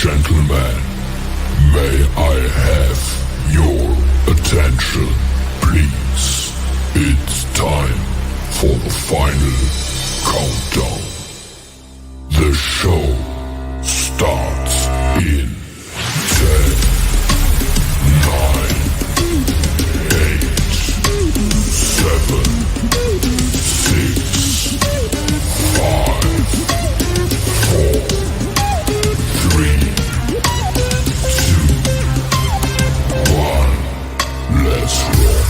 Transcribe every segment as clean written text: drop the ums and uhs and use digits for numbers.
Gentlemen, may I have your attention, please? It's time for the final countdown. The show starts in 10, 9, 8, 7, 6, 5, 4, 3, 2, 1. Let's rock.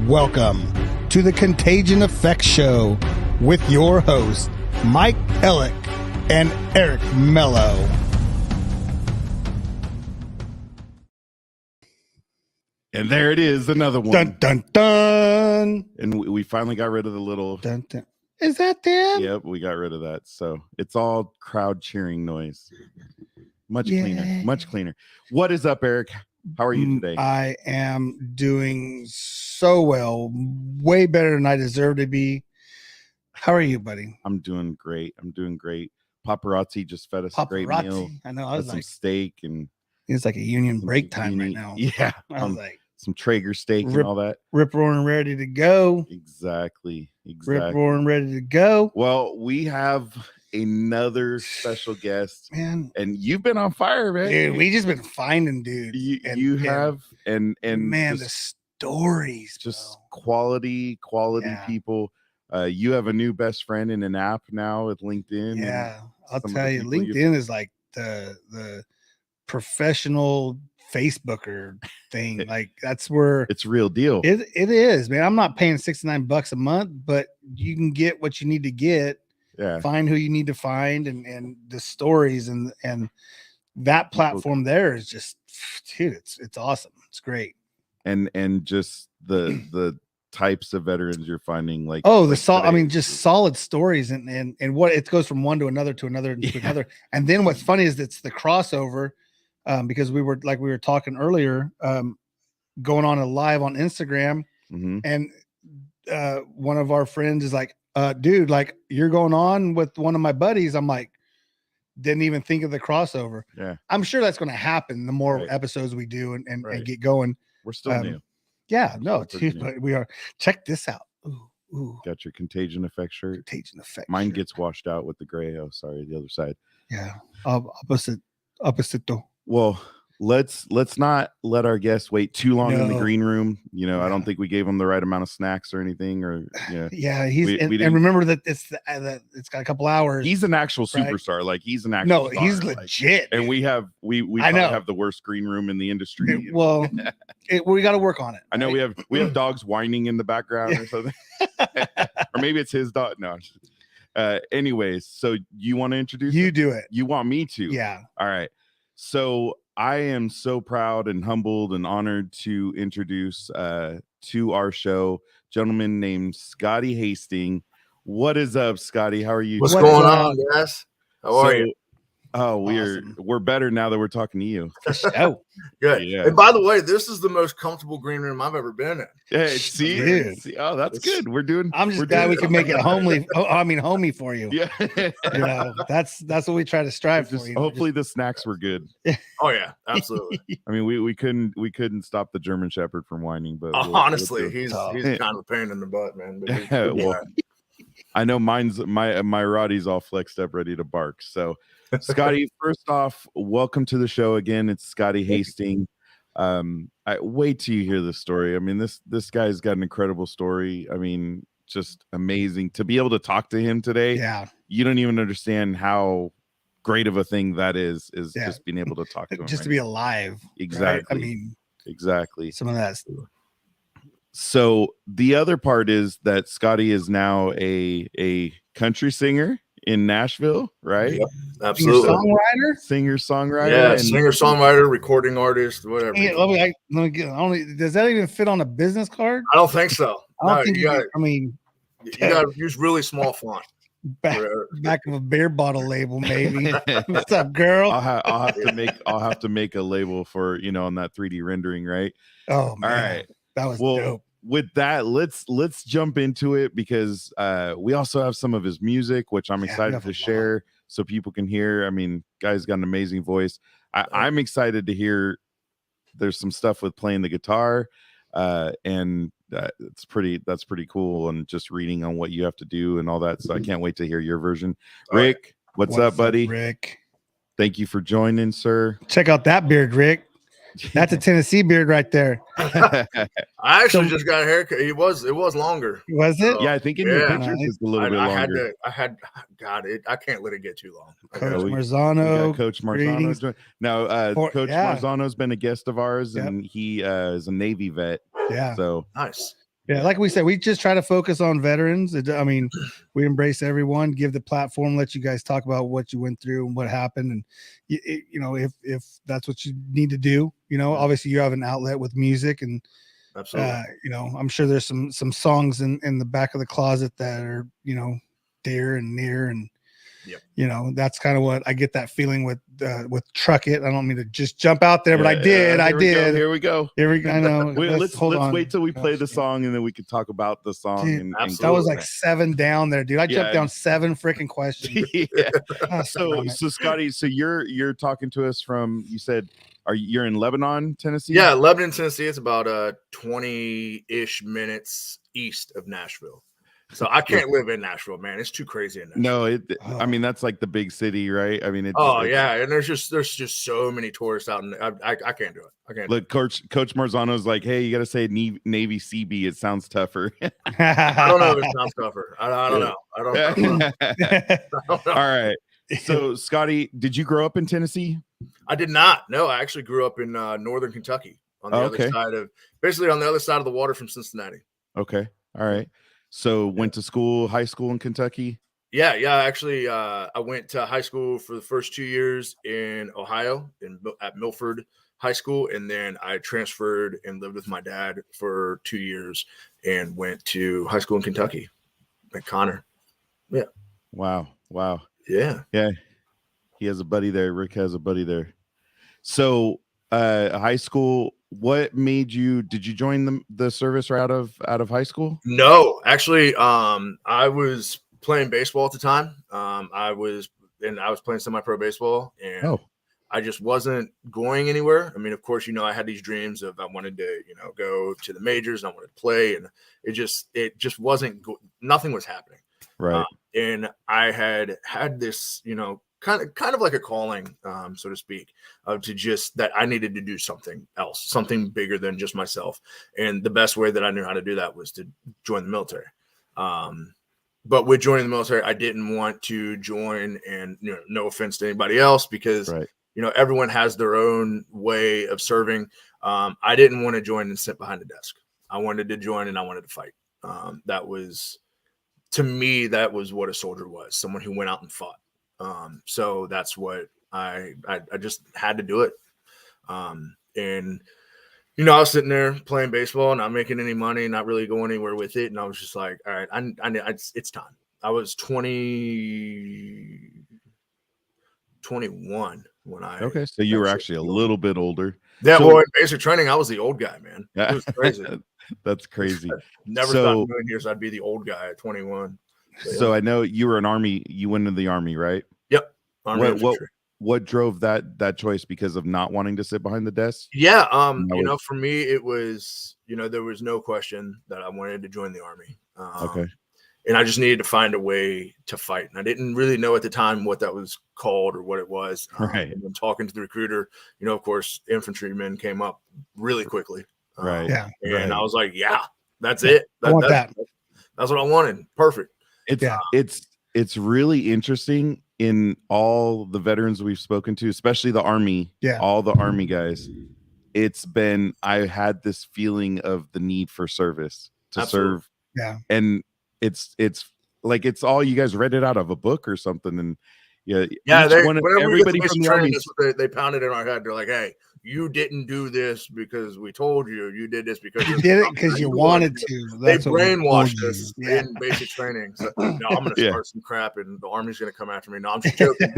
Welcome to the Contagion Effect Show with your hosts, Mike Ellick and Eric Mello. And there it is, another one. Dun, dun, dun. And we finally got rid of the little... Dun, dun. Is that them? Yep, we got rid of that. So it's all crowd cheering noise. Much cleaner, much cleaner. What is up, Eric? How are you today? I am doing so well, way better than I deserve to be. How are you, buddy? I'm doing great. Paparazzi just fed us a great meal. I know. I was some like, steak and it's like a union break time right now. Yeah, I was like, some Traeger steak and all that. Rip roaring ready to go. Exactly. Rip roaring ready to go. Well, we have another special guest, man, and you've been on fire, man. Dude, we just been finding dudes. You have, and man, just, the stories, just bro. quality people. You have a new best friend in an app now with LinkedIn. Yeah, I'll tell you, LinkedIn is like the professional Facebooker thing. Like that's where it's real deal. It is, man. I'm not paying $69 a month, but you can get what you need to get. Yeah. Find who you need to find and the stories and that platform there is just, dude, it's awesome. It's great. And just the types of veterans you're finding, like just solid stories and what it goes from one to another to another to another. And then what's funny is it's the crossover, because we were talking earlier, going on a live on Instagram, and one of our friends is like, dude, like you're going on with one of my buddies. I'm like, didn't even think of the crossover. Yeah. I'm sure that's going to happen the more episodes we do and get going. We're still new. Yeah, no, dude, but we are. Check this out. Ooh. Got your Contagion Effect shirt. Contagion Effect. Mine shirt. Gets washed out with the gray. Oh, sorry, the other side. Yeah. Opposite though. Well, let's not let our guests wait too long in the green room. I don't think we gave them the right amount of snacks or anything. Or yeah, and remember that it's got a couple hours. He's an actual superstar. Like he's an actual. No, he's legit. And we have the worst green room in the industry. Well, we got to work on it. I know we have dogs whining in the background or something, or maybe it's his dog. No. Anyways, so you want to introduce? You do it. You want me to? Yeah. All right. So I am so proud and humbled and honored to introduce to our show a gentleman named Scotty Hastings. What is up, Scotty? How are you? What's going on, guys? How are you? Oh, we're better now that we're talking to you. Oh, good. Yeah. And by the way, this is the most comfortable green room I've ever been in. Hey, see? Oh, that's good. I'm just glad we can make it homey for you. Yeah. That's what we try to strive for. Hopefully the snacks were good. Oh yeah, absolutely. I mean, we couldn't stop the German Shepherd from whining, but honestly, he's kind of a pain in the butt, man. But I know my Roddy's all flexed up, ready to bark. So, Scotty, first off, welcome to the show again. It's Scotty Hastings. I wait till you hear this story. I mean, this guy's got an incredible story. I mean, just amazing to be able to talk to him today. Yeah, you don't even understand how great of a thing that is just being able to talk to him, just to be alive. Exactly. Right? I mean, exactly. Some of that. So the other part is that Scotty is now a country singer in Nashville, right? Yep, absolutely. Singer-songwriter. Yeah, singer-songwriter, recording artist, whatever. Hey, let me get. Does that even fit on a business card? I don't think so. I don't think you got. I mean, you got to use really small font. Back of a beer bottle label, maybe. What's up, girl? I'll have to make a label for on that 3D rendering, right? Oh man, all right. That was dope. with that, let's jump into it, because we also have some of his music, which I'm excited to share so people can hear. I mean, guy's got an amazing voice. I'm excited to hear. There's some stuff with playing the guitar, and that's pretty cool. And just reading on what you have to do and all that. So I can't wait to hear your version. Rick, what's up, buddy? Rick, thank you for joining, sir. Check out that beard, Rick. That's a Tennessee beard right there. I actually just got a haircut. It was longer. Was it? Yeah, I think in your pictures it's a little bit longer. I can't let it get too long. Coach Marzano. Coach Marzano. Now, Coach Marzano's been a guest of ours, and he is a Navy vet. Yeah. So nice. Yeah, like we said, we just try to focus on veterans. I mean, we embrace everyone, give the platform, let you guys talk about what you went through and what happened. And, you know, if that's what you need to do, you know, obviously you have an outlet with music. And, absolutely, you know, I'm sure there's some songs in the back of the closet that are, you know, dear and near. And, you know, that's kind of what I get that feeling with Truck It. I don't mean to just jump out there, but I did. Here we go. I know. Let's wait till we play the song, and then we can talk about the song. Dude, that was like 7 down there, dude. I jumped down 7 freaking questions. So Scotty, so you're talking to us from, you said, you're in Lebanon, Tennessee? Yeah, Lebanon, Tennessee. It's about 20-ish minutes east of Nashville. So I can't live in Nashville, man. It's too crazy in Nashville. No, I mean, that's like the big city, right? I mean, yeah, and there's just so many tourists out, and I can't do it. I can't. Look, Coach Marzano's like, hey, you got to say Navy CB. It sounds tougher. I don't know if it sounds tougher. I don't know. I don't know. All right. So, Scotty, did you grow up in Tennessee? I did not. No, I actually grew up in northern Kentucky, on the other side of, basically on the other side of the water from Cincinnati. Okay. All right. So went to school, high school in Kentucky? Yeah. Actually, I went to high school for the first 2 years in Ohio at Milford High School. And then I transferred and lived with my dad for 2 years and went to high school in Kentucky at Connor. Yeah. Wow. Yeah. He has a buddy there. Rick has a buddy there. So high school, what made you, did you join the service right out of high school? No, actually, I was playing baseball at the time. I was playing semi-pro baseball, and I just wasn't going anywhere. I mean, of course, you know, I had these dreams of I wanted to, you know, go to the majors, and I wanted to play, and it just wasn't, nothing was happening. Right. And I had this, you know, kind of like a calling, so to speak, to just that I needed to do something else, something bigger than just myself. And the best way that I knew how to do that was to join the military. But with joining the military, I didn't want to join, and, you know, no offense to anybody else, because, you know, everyone has their own way of serving. I didn't want to join and sit behind the desk. I wanted to join, and I wanted to fight. That was, to me, that was what a soldier was, someone who went out and fought. So that's what I just had to do it. And, you know, I was sitting there playing baseball, not making any money, not really going anywhere with it. And I was just like, all right, it's time. I was 21 when I. So you were actually a little bit older. Yeah. Well, in basic training, I was the old guy, man. It was crazy. That's crazy. Never thought in a million years I'd be the old guy at 21. So I know you were an Army. You went into the Army, right? Yep. What drove that choice? Because of not wanting to sit behind the desk? Yeah. You know, for me, it was, you know, there was no question that I wanted to join the Army. And I just needed to find a way to fight. And I didn't really know at the time what that was called or what it was. Right. And then talking to the recruiter, you know, of course, infantrymen came up really quickly. Right. And I was like, yeah, that's it. I want that. That's what I wanted. Perfect. It's really interesting in all the veterans we've spoken to, especially the Army, all the Army guys. I had this feeling of the need for service to serve. Yeah. And it's like, it's all, you guys read it out of a book or something. And everybody from the Army, that's what they pounded in our head. They're like, hey, you didn't do this because we told you. You did this because you did it because you wanted to. They brainwashed us in basic training. So, no, I'm going to start some crap, and the Army's going to come after me. No, I'm just joking.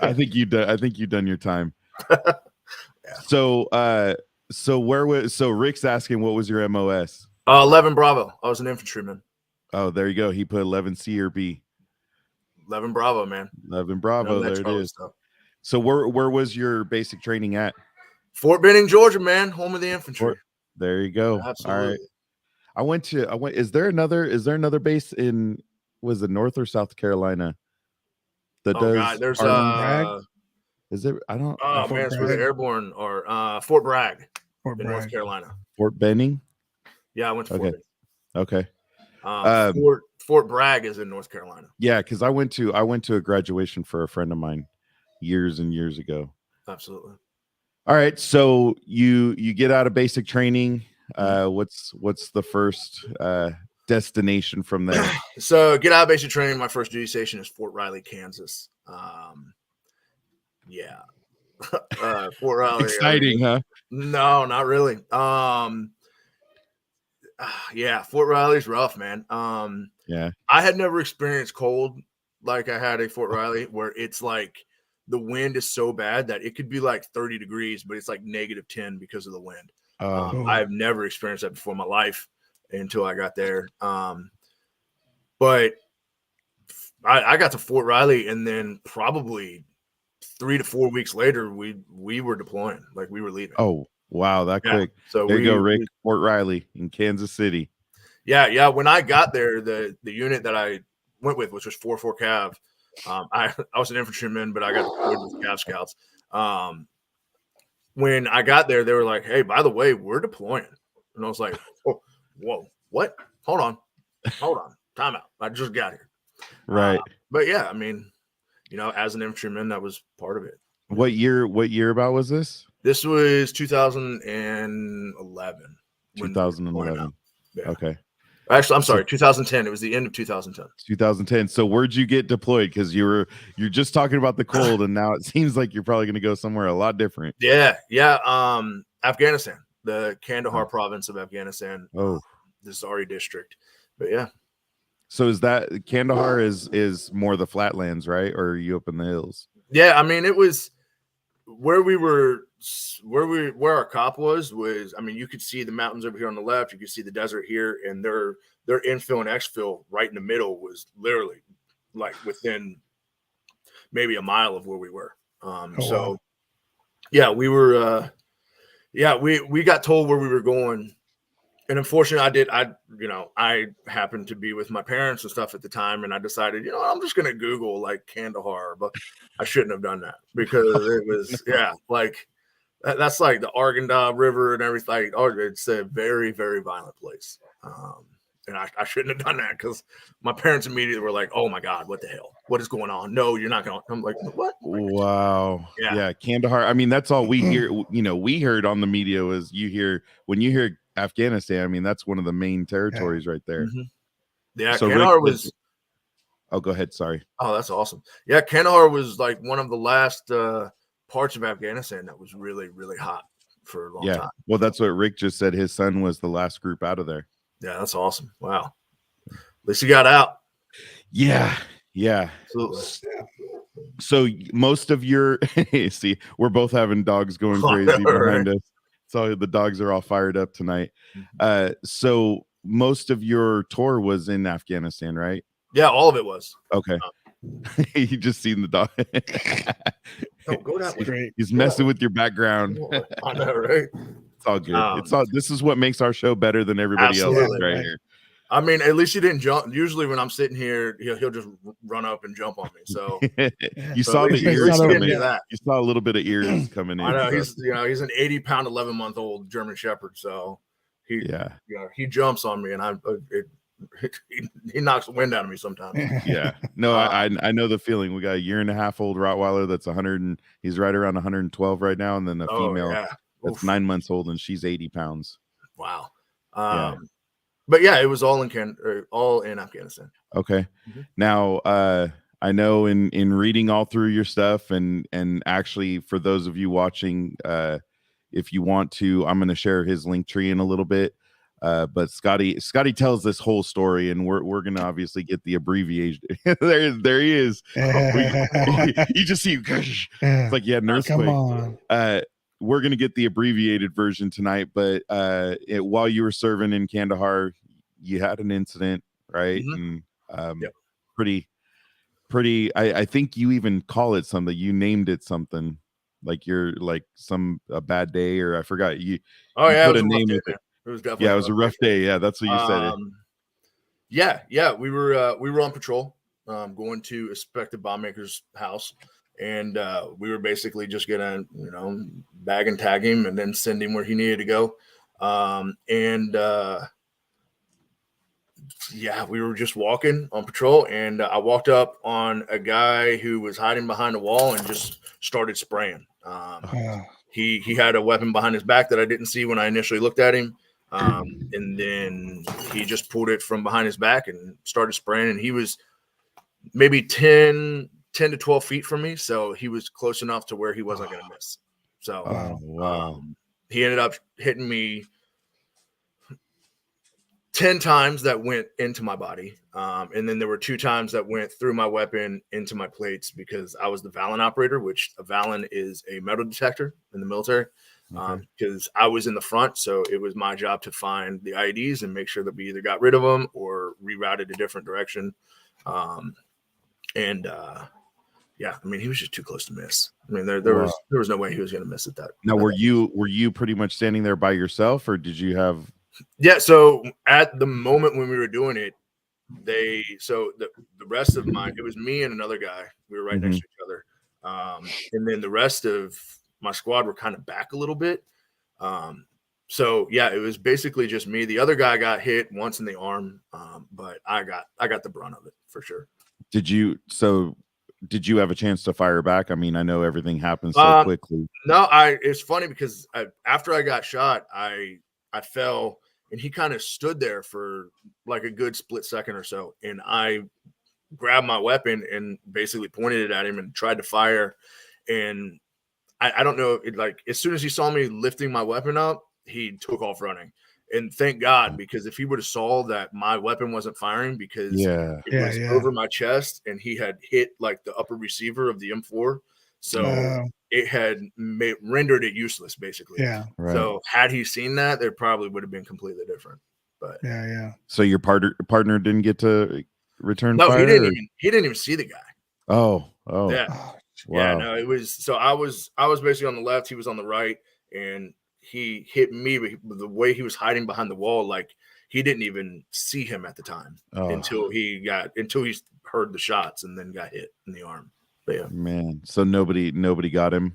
I think you've done your time. So So Rick's asking, what was your MOS? 11 Bravo. I was an infantryman. Oh, there you go. He put 11 C or B. 11 Bravo, man. 11 Bravo. There it is. Stuff. So where was your basic training at? Fort Benning, Georgia, man. Home of the infantry. There you go. Absolutely. All right. I went. Is there another base in, was it North or South Carolina? God, there's Bragg? Is it? I don't. Oh Fort man, it's where Bragg. the airborne or Fort Bragg Fort in Bragg. North Carolina. Fort Benning. Yeah, I went to Okay. Fort Benning. Okay. Fort Bragg is in North Carolina. Yeah, because I went to a graduation for a friend of mine years and years ago. Absolutely. All right, so you get out of basic training. What's the first destination from there? So get out of basic training. My first duty station is Fort Riley, Kansas. Yeah. Fort Riley. Exciting, huh? No, not really. Yeah, Fort Riley's rough, man. Yeah. I had never experienced cold like I had at Fort Riley, where it's like the wind is so bad that it could be like 30 degrees, but it's like -10 because of the wind. I've never experienced that before in my life until I got there. But I got to Fort Riley, and then probably 3 to 4 weeks later, we were deploying, like we were leaving. Oh, wow, that quick. So there you go, Rick. Fort Riley in Kansas City. Yeah. When I got there, the unit that I went with, which was 4-4 Cav, I was an infantryman, but I got deployed with Cav Scouts. When I got there, they were like, "Hey, by the way, we're deploying," and I was like, "Oh, whoa, what? Hold on, time out. I just got here." Right. But yeah, I mean, as an infantryman, that was part of it. What year about was this? This was 2011. 2011. Yeah. Okay. Actually, I'm sorry, 2010. It was the end of 2010. 2010. So where'd you get deployed? Because you're just talking about the cold, and now it seems like you're probably going to go somewhere a lot different. Yeah. Afghanistan, the Kandahar province of Afghanistan. Oh, the Zari district. But yeah. So is that Kandahar is more the flatlands, right? Or are you up in the hills? Yeah, I mean, it was where our cop was, I mean, you could see the mountains over here on the left, you could see the desert here, and their infill and exfil right in the middle was literally like within maybe a mile of where we were. So yeah, we were we got told where we were going. And unfortunately, I happened to be with my parents and stuff at the time, and I decided, I'm just going to Google like Kandahar, but I shouldn't have done that because it was, like that's like the Arghandab River and everything. Oh, it's a very, very violent place. And I shouldn't have done that because my parents immediately were like, "Oh my God, what the hell? What is going on? No, you're not going." I'm like, "What?" Wow. Yeah. Kandahar. I mean, that's all we hear. We heard on the media was when you hear Afghanistan. I mean, that's one of the main territories right there. Mm-hmm. Yeah. So Kandahar was. Oh, go ahead. Sorry. Oh, that's awesome. Yeah, Kandahar was like one of the last parts of Afghanistan that was really, really hot for a long time. Well, that's what Rick just said. His son was the last group out of there. Yeah, that's awesome. Wow. At least he got out. Yeah. Absolutely. So most of your see, we're both having dogs going crazy behind us. So the dogs are all fired up tonight. So most of your tour was in Afghanistan, right? Yeah, all of it was. Okay. You just seen the dog. Don't go that way. Great. He's messing with your background. I know, right? It's all good. This is what makes our show better than everybody else right here. I mean, at least you didn't jump. Usually when I'm sitting here, he'll just run up and jump on me. So you saw the ears coming in. That. You saw a little bit of ears coming in. I know he's an 80-pound, 11-month-old German Shepherd. So he jumps on me, and he knocks the wind out of me sometimes. Yeah. No, I know the feeling. We got a 1.5-year-old Rottweiler that's 100 and he's right around 112 right now, and then a female that's 9 months old and she's 80 pounds. Wow. But yeah, it was all in Afghanistan. Okay. Now I know in reading all through your stuff and actually for those of you watching, if you want to, I'm going to share his link tree in a little bit. But Scotty tells this whole story, and we're gonna obviously get the abbreviation. there he is. You just see it's like an earthquake. Come on. we're gonna get the abbreviated version tonight, but while you were serving in Kandahar, you had an incident, right? Mhm. And Yep. pretty. I think you even call it something. You named it something like you're like a bad day, or I forgot. You Oh you yeah, it put was a a rough name day, with man. it. It was definitely Yeah, it was a rough day. Yeah, that's what you said. Yeah, we were on patrol, going to Inspector Bombmaker's house, and we were basically just gonna, bag and tag him and then send him where he needed to go. Yeah, we were just walking on patrol, and I walked up on a guy who was hiding behind a wall and just started spraying. He had a weapon behind his back that I didn't see when I initially looked at him. And then he just pulled it from behind his back and started spraying. And he was maybe 10 to 12 feet from me. So he was close enough to where he wasn't going to miss. So wow. he ended up hitting me 10 times that went into my body. And then there were 2 times that went through my weapon into my plates because I was the Valor Operator, which a Valor is a metal detector in the military. Because I was in the front, so it was my job to find the IEDs and make sure that we either got rid of them or rerouted a different direction. Yeah, I mean, he was just too close to miss. I mean, there was no way he was going to miss at that. Now, were you pretty much standing there by yourself, or did you have? Yeah, so at the moment when we were doing it, the rest of it was me and another guy. We were right next to each other, and then the rest of my squad were kind of back a little bit. So yeah, it was basically just me. The other guy got hit once in the arm, but I got the brunt of it for sure. Did you have a chance to fire back? I mean, I know everything happens so quickly. No, it's funny because after I got shot, I fell, and he kind of stood there for like a good split second or so, and I grabbed my weapon and basically pointed it at him and tried to fire, and I don't know, like as soon as he saw me lifting my weapon up, he took off running. And thank God, because if he would have saw that my weapon wasn't firing because it was over my chest and he had hit like the upper receiver of the M4, so it had rendered it useless basically. Yeah. Right. So had he seen that, there probably would have been completely different. But yeah. So your partner didn't get to return no, fire? He didn't even see the guy. Oh. Yeah. Wow. Yeah, no, it was so I was basically on the left, he was on the right, and he hit me, but the way he was hiding behind the wall, like he didn't even see him at the time until he heard the shots and then got hit in the arm. But yeah, man. So nobody got him.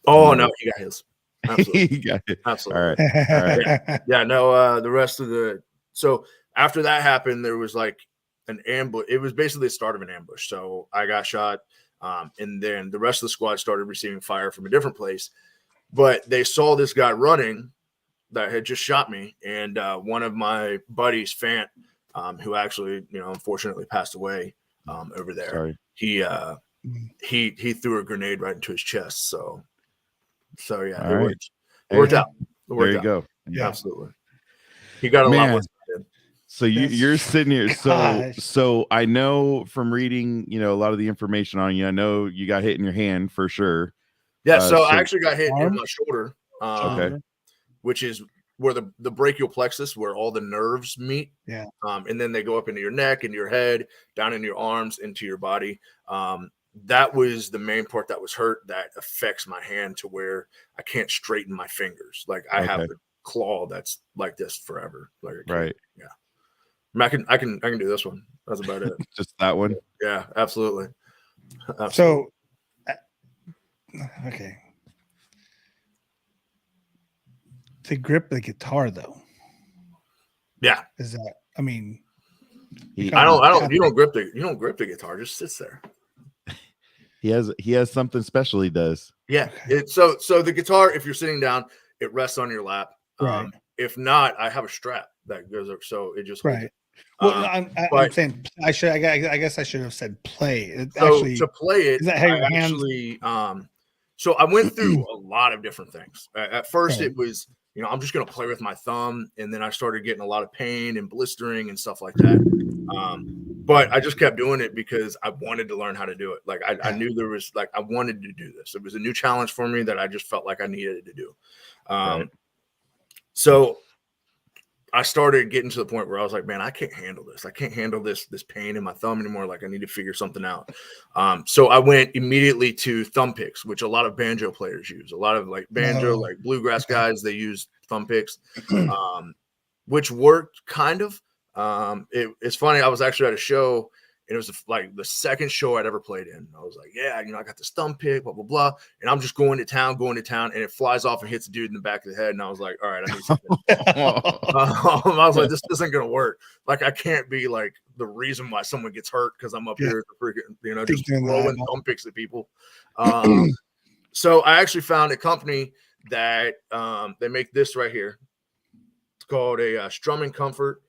Oh no, he got his. Absolutely. He got it. Absolutely. All right. Yeah. No. The rest of so after that happened, there was like an ambush. It was basically the start of an ambush. So I got shot. And then the rest of the squad started receiving fire from a different place, but they saw this guy running that had just shot me. And one of my buddies, Fant, who actually, unfortunately passed away over there. Sorry. He threw a grenade right into his chest. So yeah, All right. It worked out. There you go. Yeah, absolutely. He got a lot more. So you're sitting here. So I know from reading, a lot of the information on you, I know you got hit in your hand for sure. Yeah. So I actually got hit in my shoulder, okay, which is where the brachial plexus, where all the nerves meet. Yeah. And then they go up into your neck, into your head, down into your arms, into your body. That was the main part that was hurt. That affects my hand to where I can't straighten my fingers. Like I have the claw that's like this forever. Like right. Yeah. I can do this one. That's about it. Just that one. Yeah, absolutely. So, okay. To grip the guitar, though. Yeah. Is that? I mean, you don't grip the guitar. It just sits there. He has something special he does. Yeah. So the guitar, if you're sitting down, it rests on your lap. Right. If not, I have a strap that goes up, so it just right. Well, I'm saying I guess I should have said play. Actually, to play it, is that how your actually, so I went through a lot of different things. At first, it was, I'm just going to play with my thumb, and then I started getting a lot of pain and blistering and stuff like that. But I just kept doing it because I wanted to learn how to do it. Like I knew there was like I wanted to do this. It was a new challenge for me that I just felt like I needed to do. So I started getting to the point where I was like, man, I can't handle this. I can't handle this pain in my thumb anymore. Like I need to figure something out. So I went immediately to thumb picks, which a lot of banjo players use. A lot of like banjo, like bluegrass guys, they use thumb picks, which worked kind of. It's funny. I was actually at a show, and it was like the second show I'd ever played in. I was like, yeah, I got this thumb pick, blah, blah, blah. And I'm just going to town, and it flies off and hits a dude in the back of the head. And I was like, all right, I need something. I was like, this isn't going to work. Like, I can't be like the reason why someone gets hurt because I'm up here, freaking, just throwing thumb picks at people. So I actually found a company that they make this right here. It's called a Strumming Comfort.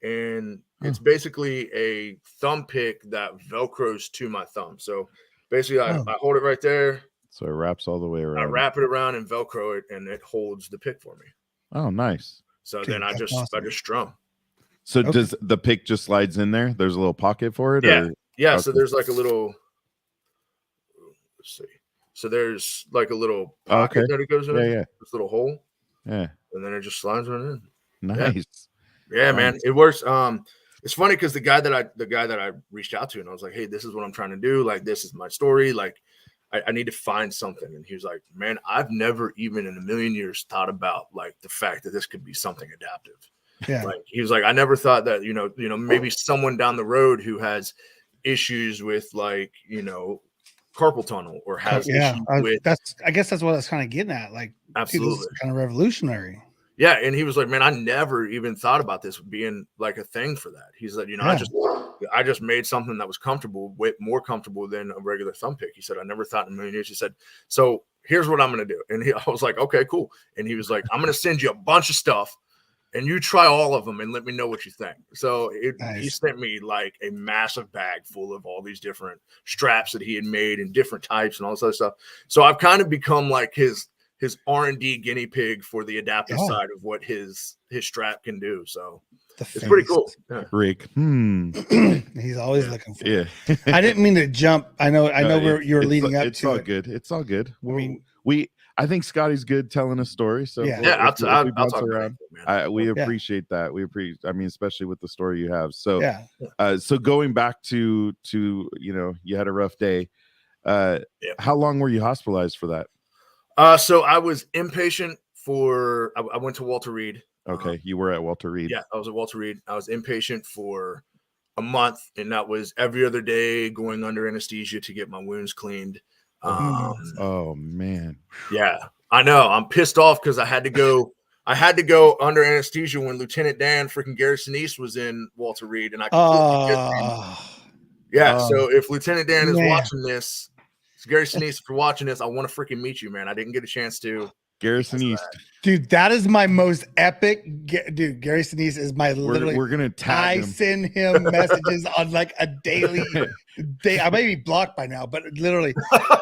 And it's basically a thumb pick that Velcros to my thumb. So basically, I hold it right there. So it wraps all the way around. I wrap it around and Velcro it, and it holds the pick for me. Oh, nice. So then I just strum. So does the pick just slides in there? There's a little pocket for it? Yeah. Or? Yeah. Okay. So there's like a little. Let's see. So there's like a little pocket that it goes in. Yeah. This little hole. Yeah. And then it just slides right in. Nice. Yeah, man, it works. It's funny because the guy that I reached out to, and I was like, hey, this is what I'm trying to do. Like, this is my story. Like, I need to find something. And he was like, man, I've never even in a million years thought about like the fact that this could be something adaptive. Yeah. Like he was like, I never thought that, maybe someone down the road who has issues with like, carpal tunnel or has issues with I guess that's what I was kind of getting at. Like, absolutely, this is kind of revolutionary. Yeah, and he was like, man, I never even thought about this being like a thing for that. He's like, I just made something that was more comfortable than a regular thumb pick. He said, I never thought in a million years. He said, so here's what I'm going to do. And I was like, okay, cool. And he was like, I'm going to send you a bunch of stuff and you try all of them and let me know what you think. So he sent me like a massive bag full of all these different straps that he had made in different types and all this other stuff. So I've kind of become like his R&D guinea pig for the adaptive side of what his strap can do. So it's pretty cool. Yeah. Rick. He's always looking for it. I didn't mean to jump. I know you're leading up to it. It's all good. It's all good. I think Scotty's good telling a story. So I'll talk around. We appreciate that. Especially with the story you have. So so going back to you had a rough day. How long were you hospitalized for that? So I was inpatient I went to Walter Reed. Okay. You were at Walter Reed. Yeah, I was at Walter Reed. I was inpatient for a month, and that was every other day going under anesthesia to get my wounds cleaned. Oh man. Yeah, I know. I'm pissed off because I had to go under anesthesia when Lieutenant Dan freaking Gary Sinise was in Walter Reed, and I so if Lieutenant Dan is watching this, Gary Sinise, if you're watching this, I want to freaking meet you, man. I didn't get a chance to. Gary Sinise. Dude, that is my most epic. Dude, Gary Sinise is my literally. We're going to tag him. I send him messages on like a daily day. I may be blocked by now, but literally,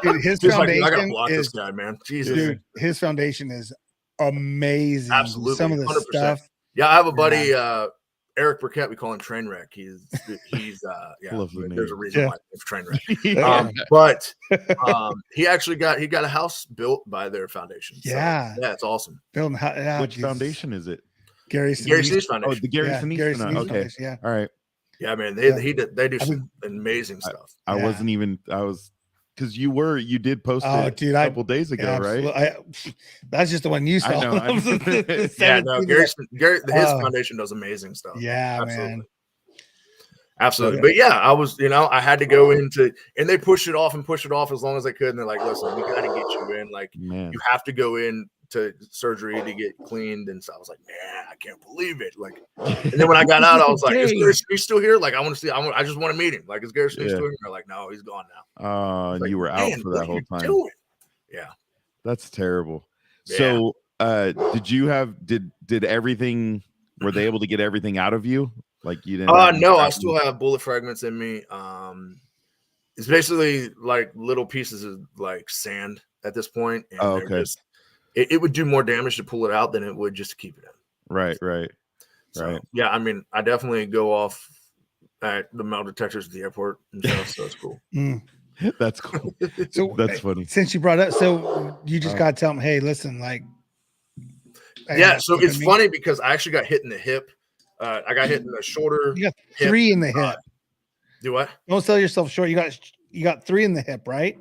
dude, his foundation I gotta block this guy, man. Jesus. Dude, his foundation is amazing. Absolutely. Some of the 100%. Stuff. Yeah, I have a buddy, Eric Burkett, we call him Trainwreck. He's there's a reason why it's Trainwreck. But he actually got a house built by their foundation. So, it's awesome. Which foundation is it? Gary Sinise Oh, Foundation. the Gary Sinise Foundation. Okay. Foundation, yeah. All right. Yeah, man. They do some amazing stuff. I was because you did post it a couple days ago, right? That's just the one you saw. I know. His foundation does amazing stuff. Yeah, absolutely. Absolutely. But I was, I had to go into, and they pushed it off as long as they could. And they're like, listen, we got to get you in. Like, you have to go in to surgery to get cleaned. And so I was like, man, I can't believe it. Like, and then when I got out, I was like, is Gary Sinise still here? Like, I want to see, I just want to meet him. Like, is Gary Sinise still here? They're like, no, he's gone now. Like, you were out for that whole time. Doing? Yeah. That's terrible. Yeah. So, did everything, were they able to get everything out of you? Like you didn't? No, I still have bullet fragments in me. It's basically like little pieces of like sand at this point. And okay. It would do more damage to pull it out than it would just to keep it in. Right. So, yeah, I mean, I definitely go off at the metal detectors at the airport and stuff, so it's cool. That's cool. So That's funny. Since you brought up, so you just gotta tell them, hey, listen, like, Yeah, so look at it's me. funny because I actually got hit in the hip. I got hit in the shoulder. You got hip. 3 in the hip. Do what? Don't sell yourself short. You got 3 in the hip, right?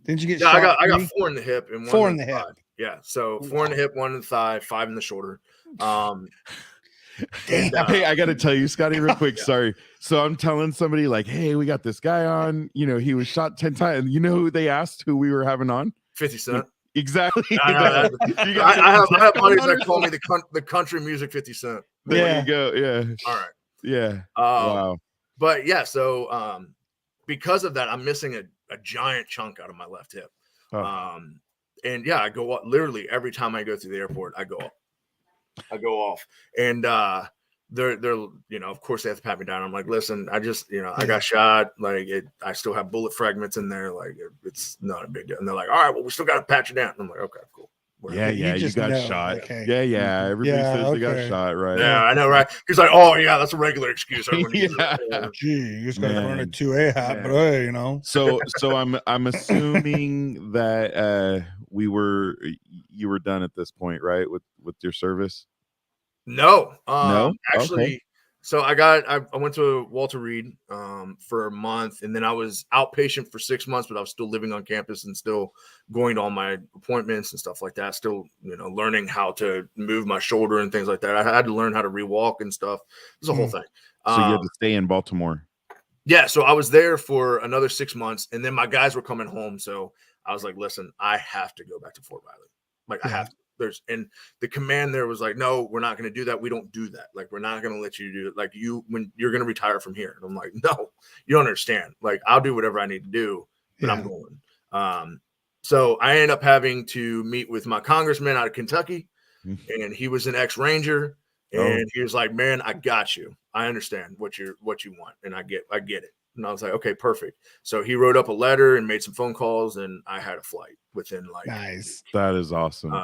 Didn't you get Yeah, shot? I got 4 in the hip and 1 4 in in the hip. thigh. Yeah, so 4 in the hip, 1 in the thigh, 5 in the shoulder. Damn. Hey, I got to tell you, Scotty, real quick. Yeah. Sorry. So I'm telling somebody like, hey, we got this guy on. You know, he was shot 10 times. And you know who they asked who we were having on? 50 Cent. Exactly. I have buddies that call me the country music 50 Cent. There you go. Yeah. All right. Yeah. Wow. But yeah, so because of that, I'm missing a giant chunk out of my left hip. Oh. And yeah, I go up literally every time I go through the airport, I go off. And they're you know, of course they have to pat me down. I'm like, listen, I just, you know, I got shot. Like I still have bullet fragments in there. Like it's not a big deal. And they're like, all right, well, we still got to pat you down. And I'm like, okay, cool. Yeah, you got shot. Okay. Yeah. Everybody says they got shot, right? Yeah, I know, right? He's like, oh yeah, that's a regular excuse. Yeah. Gee, you just gotta burn a 2A hat, but hey, you know. So I'm assuming that you were done at this point, right? With your service? No. No? Actually, Okay. so I went to Walter Reed for a month, and then I was outpatient for 6 months, but I was still living on campus and still going to all my appointments and stuff like that. Still, you know, learning how to move my shoulder and things like that. I had to learn how to rewalk and stuff. It was a whole thing. So you had to stay in Baltimore. Yeah, so I was there for another 6 months, and then my guys were coming home. So I was like, listen, I have to go back to Fort Riley. Like I have to. And the command there was like, no, we're not going to do that. We don't do that. Like, we're not going to let you do it. Like when you're going to retire from here. And I'm like, no, you don't understand. Like, I'll do whatever I need to do, but I'm going. So I ended up having to meet with my congressman out of Kentucky, and he was an ex-Ranger. And he was like, man, I got you. I understand what you want. And I get it. And I was like, okay, perfect. So he wrote up a letter and made some phone calls, and I had a flight within like. Nice. That is awesome.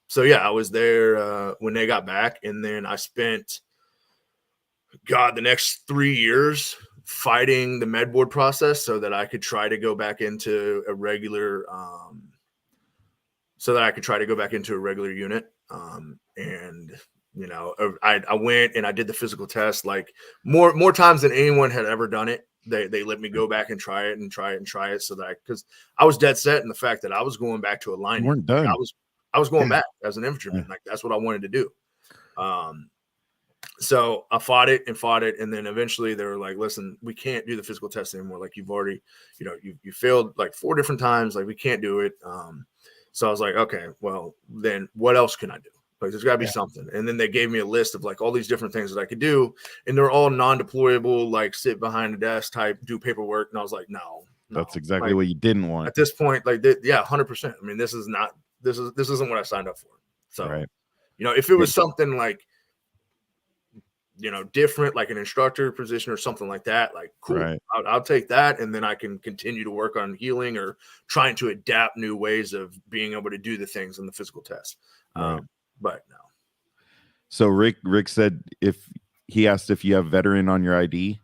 So yeah, I was there when they got back, and then I spent, the next 3 years fighting the med board process so that I could try to go back into a regular, unit. And you know, I went and I did the physical test like more times than anyone had ever done it. They let me go back and try it so that because I was dead set in the fact that I was going back to a line. You weren't done. I was going back as an infantryman. Like that's what I wanted to do. So I fought it, and then eventually they were like, "Listen, we can't do the physical test anymore. Like you've already, you know, you failed like 4 different times. Like we can't do it." So I was like, "Okay, well then what else can I do? Like there's got to be something." And then they gave me a list of like all these different things that I could do, and they're all non-deployable, like sit behind a desk type, do paperwork. And I was like, "No, that's exactly what you didn't want at this point." Like, 100%. I mean, this isn't what I signed up for. So, you know, if it was something like, you know, different, like an instructor position or something like that, like cool, I'll take that, and then I can continue to work on healing or trying to adapt new ways of being able to do the things in the physical test. But no. So Rick said if he asked if you have veteran on your ID.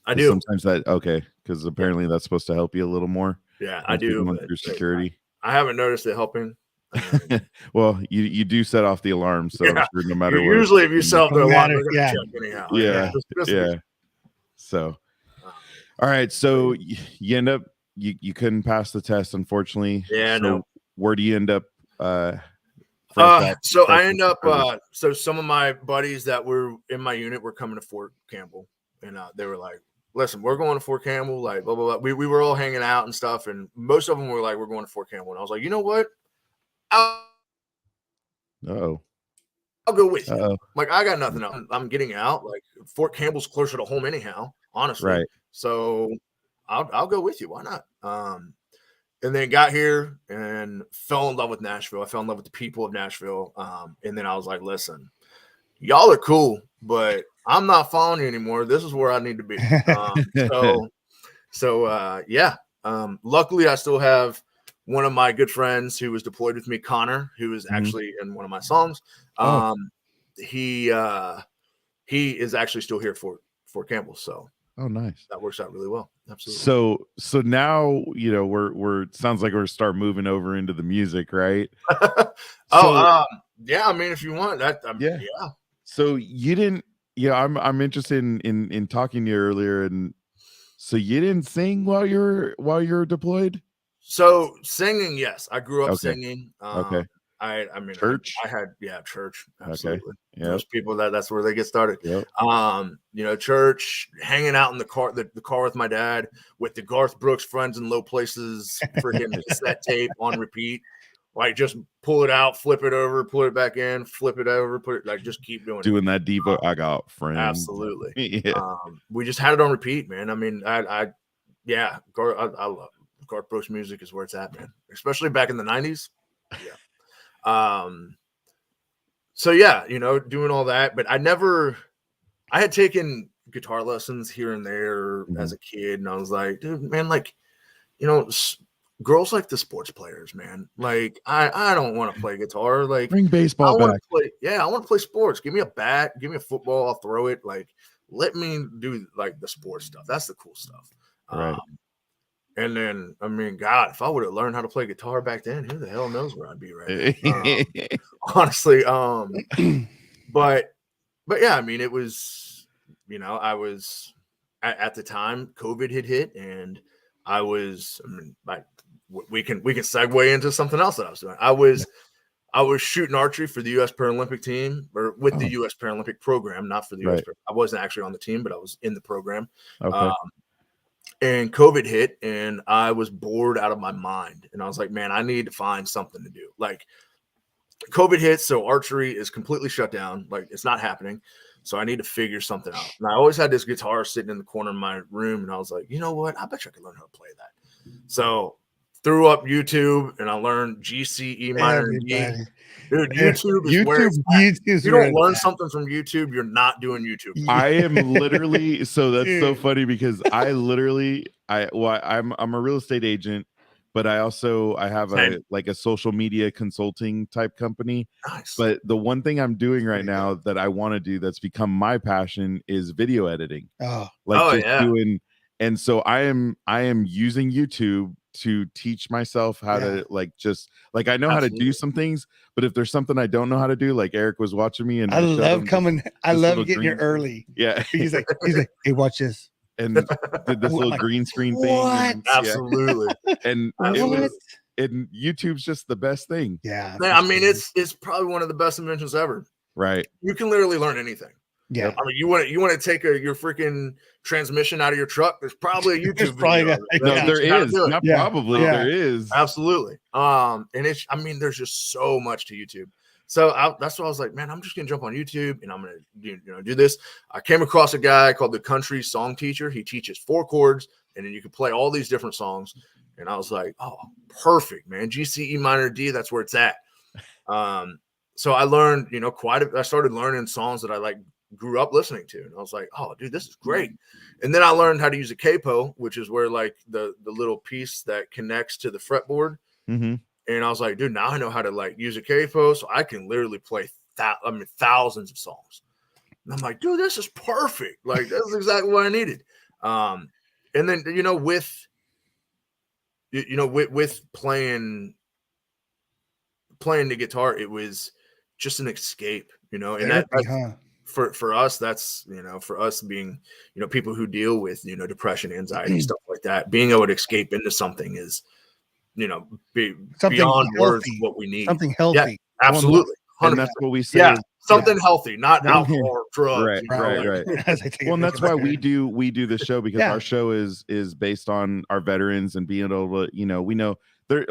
I do. Sometimes because apparently that's supposed to help you a little more. Yeah, I do. Through security. I haven't noticed it helping. Well, you do set off the alarm, so I'm sure no matter what. Usually, if you set off the alarm, they're going to check anyhow. Yeah. So, all right. So you end up you couldn't pass the test, unfortunately. Yeah. So no. Where do you end up? So I end up. So some of my buddies that were in my unit were coming to Fort Campbell, and they were like, "Listen, we're going to Fort Campbell." Like blah blah blah. We were all hanging out and stuff, and most of them were like, "We're going to Fort Campbell." And I was like, "You know what? I'll go with you." Like I got nothing else. I'm getting out. Like Fort Campbell's closer to home anyhow, honestly. Right. So I'll go with you. Why not? And then got here and fell in love with Nashville. I fell in love with the people of Nashville. And then I was like, listen, y'all are cool, but I'm not following you anymore. This is where I need to be. Luckily I still have one of my good friends who was deployed with me, Connor, who is actually in one of my songs. He is actually still here for Fort Campbell. So Oh, nice. that works out really well. Absolutely. So now, you know, we're sounds like we're start moving over into the music, right? Yeah. I mean, if you want that, Yeah. yeah. So you didn't, yeah, I'm interested in talking to you earlier, and so you didn't sing while you're deployed? So singing, yes, I grew up Okay. singing. Okay. I mean, Church? I had church, Okay. absolutely. Yep. Most people that's where they get started. Yep. You know, church, hanging out in the car with my dad with the Garth Brooks Friends in Low Places freaking cassette tape on repeat. Like just pull it out, flip it over, put it back in, flip it over, put it like just keep doing it. Doing that Devo, I got friends. Absolutely. Yeah. We just had it on repeat, man. I mean, I love Garth Brooks music is where it's at, man. Especially back in the 90s. Yeah. So yeah, you know, doing all that, but I had taken guitar lessons here and there as a kid, and I was like, dude, man, like, you know, girls like the sports players, man. Like, I don't want to play guitar. Like, Bring baseball back. I want to play sports. Give me a bat, give me a football, I'll throw it. Like, let me do like the sports stuff. That's the cool stuff. Right. And then, I mean, God, if I would have learned how to play guitar back then, who the hell knows where I'd be right now. Honestly. But yeah, I mean, it was, you know, I was at the time COVID had hit, and I mean, like we can segue into something else that I was doing. I was shooting archery for the U.S. Paralympic team, or with the U.S. Paralympic program, not for the U.S. I wasn't actually on the team, but I was in the program. Okay. And COVID hit, and I was bored out of my mind. And I was like, man, I need to find something to do. Like, COVID hit, so archery is completely shut down. Like, it's not happening. So I need to figure something out. And I always had this guitar sitting in the corner of my room, and I was like, you know what? I bet you I could learn how to play that. So threw up YouTube, and I learned G, C, E minor, and D. Dude, YouTube is where it's at. If you don't learn something from YouTube, you're not doing YouTube. I am literally, so that's so funny because I'm a real estate agent, but I have a social media consulting type company. Nice. But the one thing I'm doing right now that I want to do that's become my passion is video editing. Doing, and so I am using YouTube to teach myself how to I know how to do some things, but if there's something I don't know how to do, like Eric was watching me, and I love getting you early. Yeah. He's like, hey, watch this. And did this little green screen thing. What? Absolutely. And YouTube's just the best thing. Yeah. Man, I mean, it's probably one of the best inventions ever. Right. You can literally learn anything. Yeah. I mean, you want to take your freaking transmission out of your truck, there's probly a YouTube video. There is. Absolutely. And there's just so much to YouTube. So that's why I was like, man, I'm just gonna jump on YouTube and I'm gonna do this. I came across a guy called the Country Song Teacher. He teaches 4 chords, and then you can play all these different songs. And I was like, oh, perfect, man. G, C, E minor, D. That's where it's at. So I learned, I started learning songs that I grew up listening to, and I was like, oh, dude, this is great. And then I learned how to use a capo, which is where the little piece that connects to the fretboard. Mm-hmm. And I was like, dude, now I know how to use a capo, so I can literally play thousands of songs. And I'm like, dude, this is perfect. Like, that's exactly what I needed. And then with playing the guitar, it was just an escape, and for us, that's, for us being, people who deal with, depression, anxiety, stuff like that, being able to escape into something is, beyond words what we need. Something healthy. Yeah, absolutely. 100%. And that's what we say. Yeah, something healthy, not alcohol or drugs. Right. Well, and that's why we do this show, because our show is based on our veterans and being able to, we know they're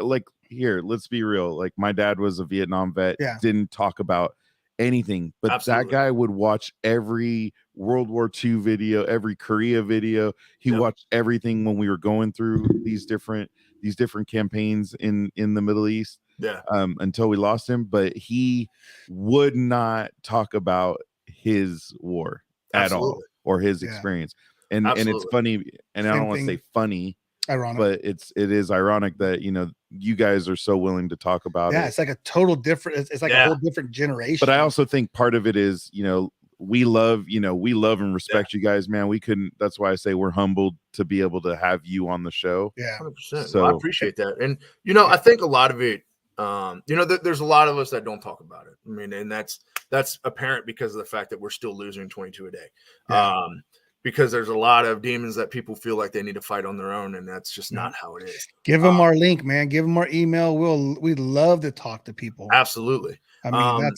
here, let's be real. Like, my dad was a Vietnam vet, didn't talk about anything, but that guy would watch every World War II video, every Korea video. He watched everything when we were going through these different campaigns in the Middle East. Until we lost him, but he would not talk about his war at all, or his experience. And it's funny, and I don't want to say funny, ironic, but it is ironic that you guys are so willing to talk about it. It's like a total different, it's like a whole different generation. But I also think part of it is, we love and respect you guys, man. We couldn't. That's why I say we're humbled to be able to have you on the show. Yeah. 100%. So Well, I appreciate that. And, I think a lot of it, there's a lot of us that don't talk about it. I mean, and that's apparent because of the fact that we're still losing 22 a day. Yeah. Because there's a lot of demons that people feel like they need to fight on their own, and that's just not how it is. Give them our link, man. Give them our email. We'd love to talk to people. Absolutely. I mean,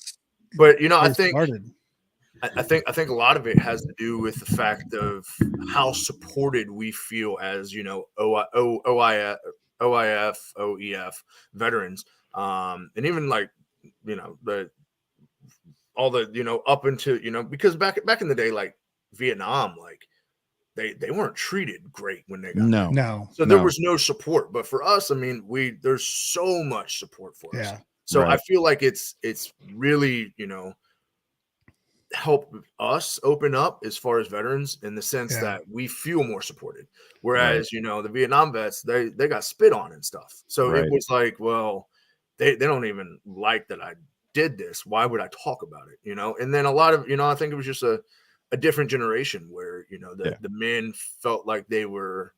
but I think a lot of it has to do with the fact of how supported we feel as, OIF, OEF veterans. And even like, all the, up into, because back in the day, like Vietnam, like they weren't treated great when they got there. No. So there was no support. But for us, I mean, there's so much support for us. So I feel like it's really, help us open up as far as veterans in the sense that we feel more supported. Whereas, the Vietnam vets, they got spit on and stuff. So it was like, well, they don't even like that I did this. Why would I talk about it? And then a lot of, I think it was just a different generation where, the men felt like they were,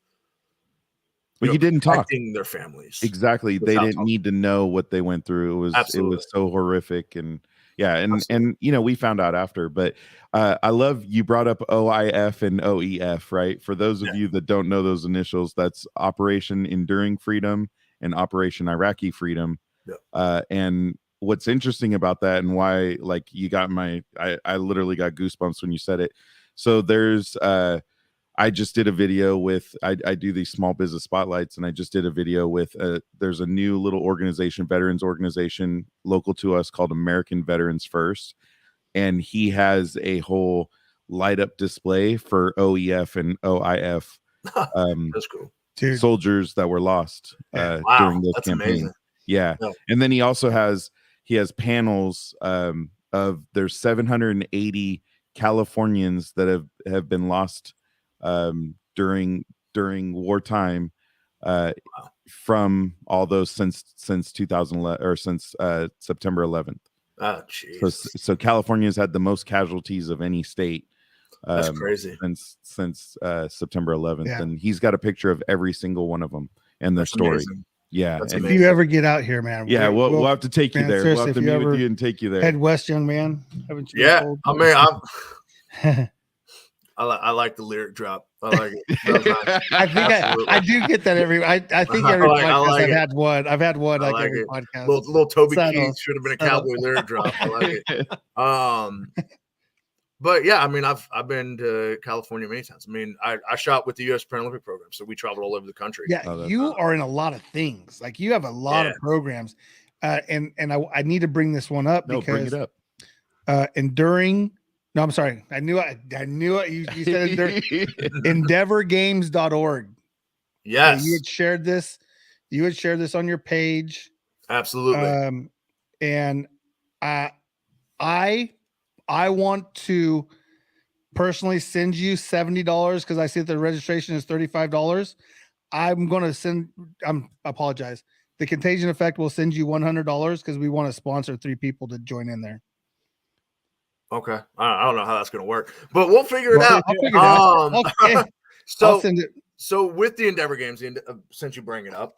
you didn't talk their families. Exactly. They didn't need to know what they went through. It was so horrific. And we found out after, but I love you brought up OIF and OEF, right? For those of you that don't know those initials, that's Operation Enduring Freedom and Operation Iraqi Freedom. And what's interesting about that and why, like, you got I literally got goosebumps when you said it. So there's, I just did a video with, I do these small business spotlights, and I just did a video with, there's a new little organization, veterans organization local to us called American Veterans First. And he has a whole light up display for OEF and OIF that's cool. soldiers that were lost during those campaigns. Amazing. Yeah. And then he also has panels of there's 780 Californians that have been lost during wartime from all those since 2011 or since September 11th. Oh, jeez. So California's had the most casualties of any state. That's crazy. Since September 11th, and he's got a picture of every single one of them and their story. Amazing. Yeah, if you ever get out here, man, we'll have to take you there. We'll have to meet with you and take you there. Head west, young man. Haven't you? Yeah, I mean, I like the lyric drop. I like it. I think I do get that every. I think every podcast I've had one. I've had one like every podcast. Little Toby Keith should have been a cowboy lyric drop. I like it. But yeah, I mean, I've been to California many times. I mean, I shot with the U.S. Paralympic program, so we traveled all over the country. Yeah, you are in a lot of things. Like you have a lot of programs, and I need to bring this one up because bring it up. Enduring. No, I'm sorry. I knew it. You said enduring. EndeavorGames.org. Yes, you had shared this. You had shared this on your page. Absolutely. And I want to personally send you $70 because I see that the registration is $35. I'm going to send, I apologize. The Contagion Effect will send you $100 because we want to sponsor 3 people to join in there. Okay. I don't know how that's going to work, but we'll figure it out. I'll figure it out. Okay. I'll send it. So with the Endeavor Games, since you bring it up,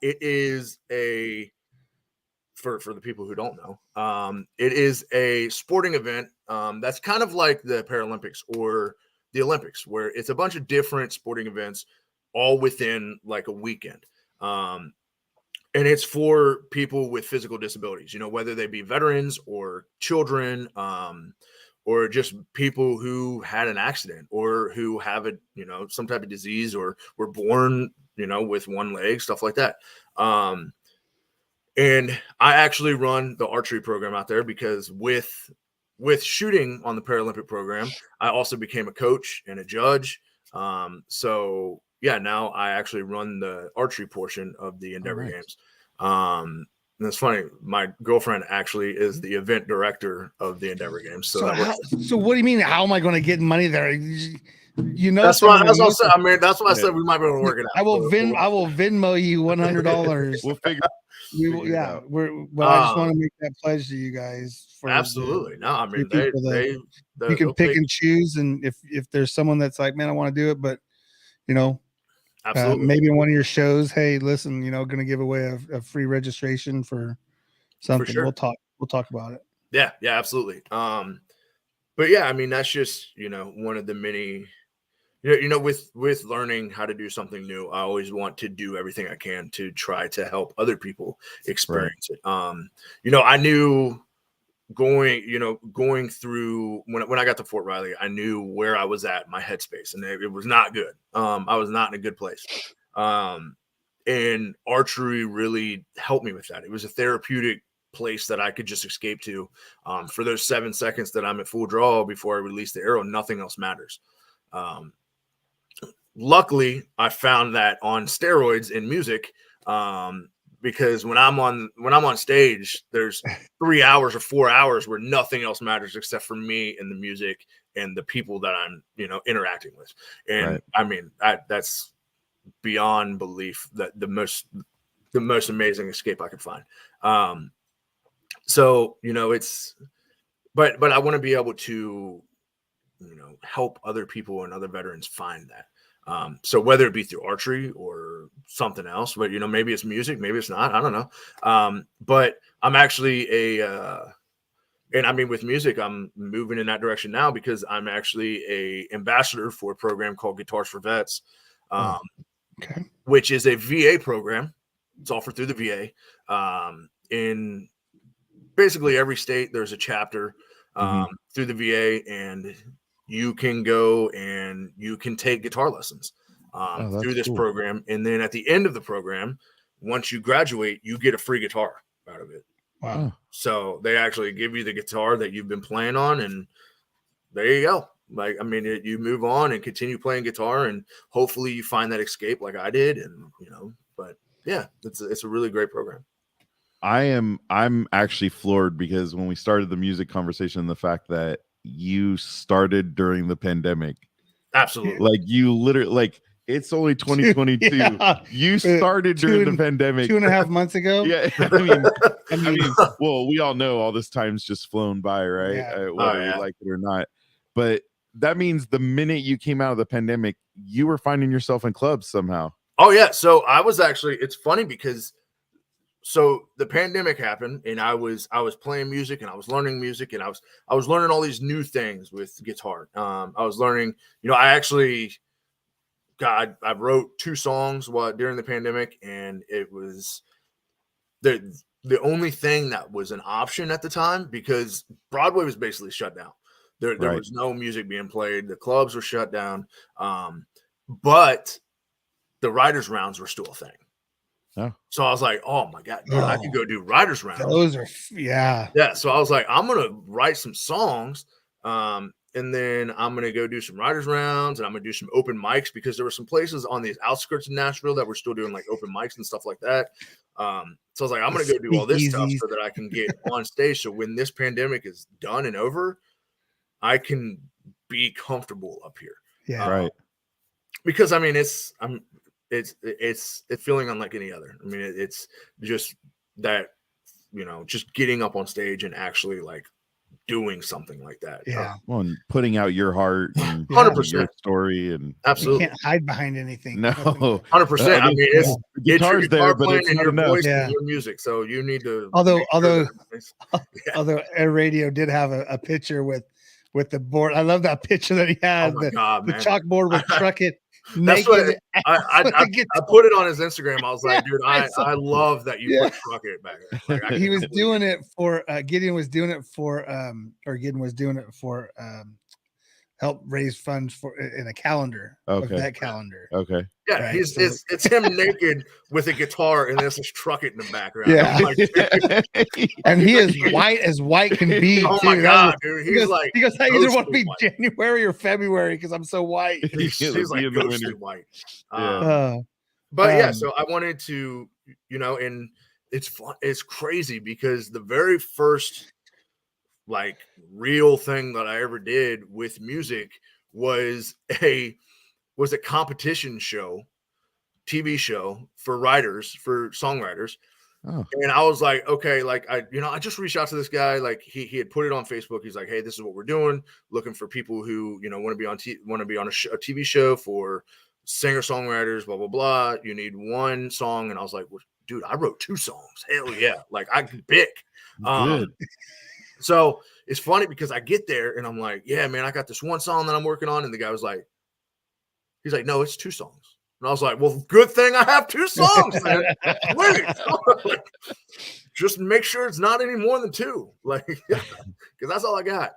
it is for the people who don't know, it is a sporting event that's kind of like the Paralympics or the Olympics, where it's a bunch of different sporting events all within like a weekend. And it's for people with physical disabilities, whether they be veterans or children, or just people who had an accident or who have some type of disease or were born, with one leg, stuff like that. And I actually run the archery program out there because with shooting on the Paralympic program, I also became a coach and a judge. So yeah, now I actually run the archery portion of the Endeavor Games. And it's funny, my girlfriend actually is the event director of the Endeavor Games. So what do you mean? How am I going to get money there? You know, That's why. someone That's who what I knows said. I mean, that's why I Yeah. said we might be able to work it out. I will Venmo you $100. We'll figure. We will, figure it yeah. out. But I just want to make that pledge to you guys for Absolutely. No, I mean, people you can pick and choose, and if there's someone that's like, man, I want to do it, but you know, absolutely. maybe in one of your shows, hey, listen, you know, going to give away a free registration for something. sure. We'll talk about it. Yeah, absolutely. But yeah, I mean, that's just, one of the many, with learning how to do something new, I always want to do everything I can to try to help other people experience it. I knew going through when I got to Fort Riley, I knew where I was at in my headspace, and it was not good. I was not in a good place. And archery really helped me with that. It was a therapeutic place that I could just escape to. For those 7 seconds that I'm at full draw before I release the arrow, nothing else matters. Luckily, I found that on steroids in music, because when I'm on stage, there's 3 hours or 4 hours where nothing else matters except for me and the music and the people that I'm interacting with. And I mean, that's beyond belief that the most amazing escape I could find. So it's, but I want to be able to help other people and other veterans find that. So whether it be through archery or something else, but maybe it's music, maybe it's not, I don't know. But I'm actually and I mean, with music, I'm moving in that direction now because I'm actually a ambassador for a program called Guitars for Vets, which is a VA program. It's offered through the VA. In basically every state, there's a chapter through the VA, and you can go and you can take guitar lessons through this program. And then at the end of the program, once you graduate, you get a free guitar out of it. Wow. So they actually give you the guitar that you've been playing on, and there you go. Like, I mean, you move on and continue playing guitar, and hopefully you find that escape like I did. And, but yeah, it's a really great program. I'm actually floored because when we started the music conversation, the fact that you started during the pandemic. Absolutely. Like you literally, like, it's only 2022. Yeah. You started during the pandemic 2.5 months ago. Yeah. I mean, well, we all know all this time's just flown by, right? Yeah. Whether we like it or not. But that means the minute you came out of the pandemic, you were finding yourself in clubs somehow. Oh yeah. So I was actually, it's funny because so the pandemic happened, and I was playing music, and I was learning music, and I was learning all these new things with guitar. I was learning, I actually I wrote 2 songs during the pandemic, and it was the only thing that was an option at the time because Broadway was basically shut down. There was no music being played. The clubs were shut down. But the writers' rounds were still a thing. Oh. So I was like, oh my God, dude, I could go do writers' rounds. Those are, yeah. So I was like, I'm going to write some songs. And then I'm going to go do some writers' rounds, and I'm going to do some open mics because there were some places on the outskirts of Nashville that were still doing like open mics and stuff like that. So I was like, I'm going to go do all this stuff so that I can get on stage. So when this pandemic is done and over, I can be comfortable up here. Yeah. Right. Because I mean, it's feeling unlike any other. I mean, it's just that, just getting up on stage and actually like doing something like that. Yeah. Well, and putting out your heart and 100%. your story, and absolutely You can't hide behind anything. no, 100%. I mean, it's guitar's your there, but playing it's and not your enough. voice Yeah. and your music. So you need to. Although Yeah. although Air Radio did have a picture with the board. I love that picture that he had. Oh my God, the man. chalkboard with Truck It That's naked. what I put it on his Instagram. I was like, dude, I love that you Yeah. put Truck It back there. Like, He was doing it for Gideon was doing it for help raise funds for in a calendar. Okay. That calendar. Okay. Yeah, Right, it's him naked with a guitar, and there's this Truck It in the background. Yeah. I'm like, dude, And he is white as white can be. oh too. my That God, was- dude. he goes, Like, I either want to be white. January or February because I'm so white. He's like in the ghostly winter. white. Yeah. But yeah, Um, so I wanted to, and it's fun. It's crazy because the very first like real thing that I ever did with music was a competition show, TV show for songwriters. Oh, And I was like, okay, like I just reached out to this guy. Like he had put it on Facebook. He's like, hey, this is what we're doing. Looking for people who, want to be on a TV show for singer songwriters, blah, blah, blah. You need one song. And I was like, well, dude, I wrote 2 songs. Hell yeah. Like I could pick. good. So it's funny because I get there and I'm like, yeah, man, I got this one song that I'm working on. And the guy was like, he's like, no, it's 2 songs. And I was like, well, good thing I have 2 songs, man. Wait, just make sure it's not any more than 2, like, because that's all I got.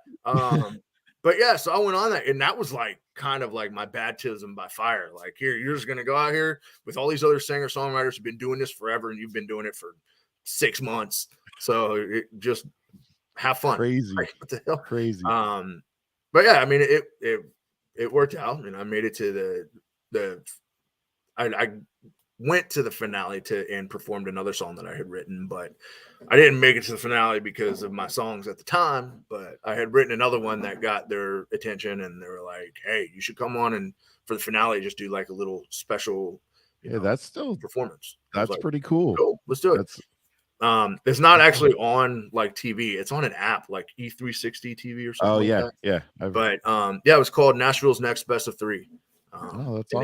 But yeah, so I went on that, and that was like kind of like my baptism by fire. Like, here, you're just gonna go out here with all these other singer songwriters who've been doing this forever, and you've been doing it for 6 months. So just have fun. Crazy, like, what the hell? Crazy. But yeah, I mean, it worked out, and I made it to I went to the finale and performed another song that I had written, but I didn't make it to the finale because of my songs at the time. But I had written another one that got their attention, and they were like, "Hey, you should come on and for the finale, just do like a little special, that's still performance." That's like, pretue cool. Cool, let's do it. It's not actually on like TV. It's on an app like E360 TV or something. Oh yeah, like yeah. But yeah, it was called Nashville's Next Best of 3. That's and awesome.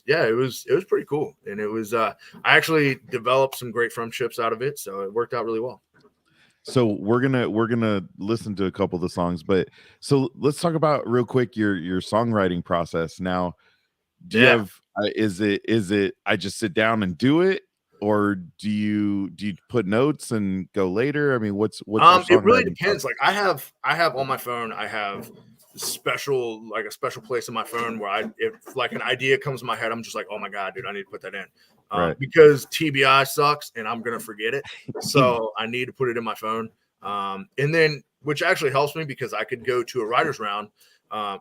It was pretty cool. And it was I actually developed some great friendships out of it, so it worked out really well. So we're gonna listen to a couple of the songs, but so let's talk about real quick your songwriting process. Now, do you have is it I just sit down and do it, or do you put notes and go later? I mean, what's it really depends. Process? Like I have on my phone, I have a special place in my phone where if like an idea comes to my head, I'm just like, oh my God, dude, I need to put that in. Right. Because TBI sucks and I'm going to forget it. So I need to put it in my phone. And then, which actually helps me because I could go to a writer's round, a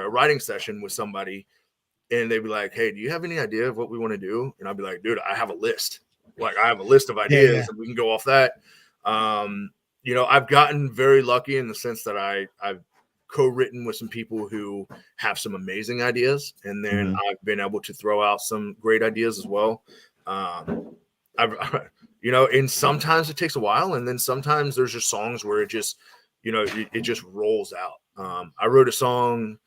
writing session with somebody, and they'd be like, hey, do you have any idea of what we want to do? And I'd be like, dude, I have a list. Like I have a list of ideas and we can go off that. I've gotten very lucky in the sense that I've co-written with some people who have some amazing ideas, and then I've been able to throw out some great ideas as well. And sometimes it takes a while, and then sometimes there's just songs where it just rolls out. I wrote a song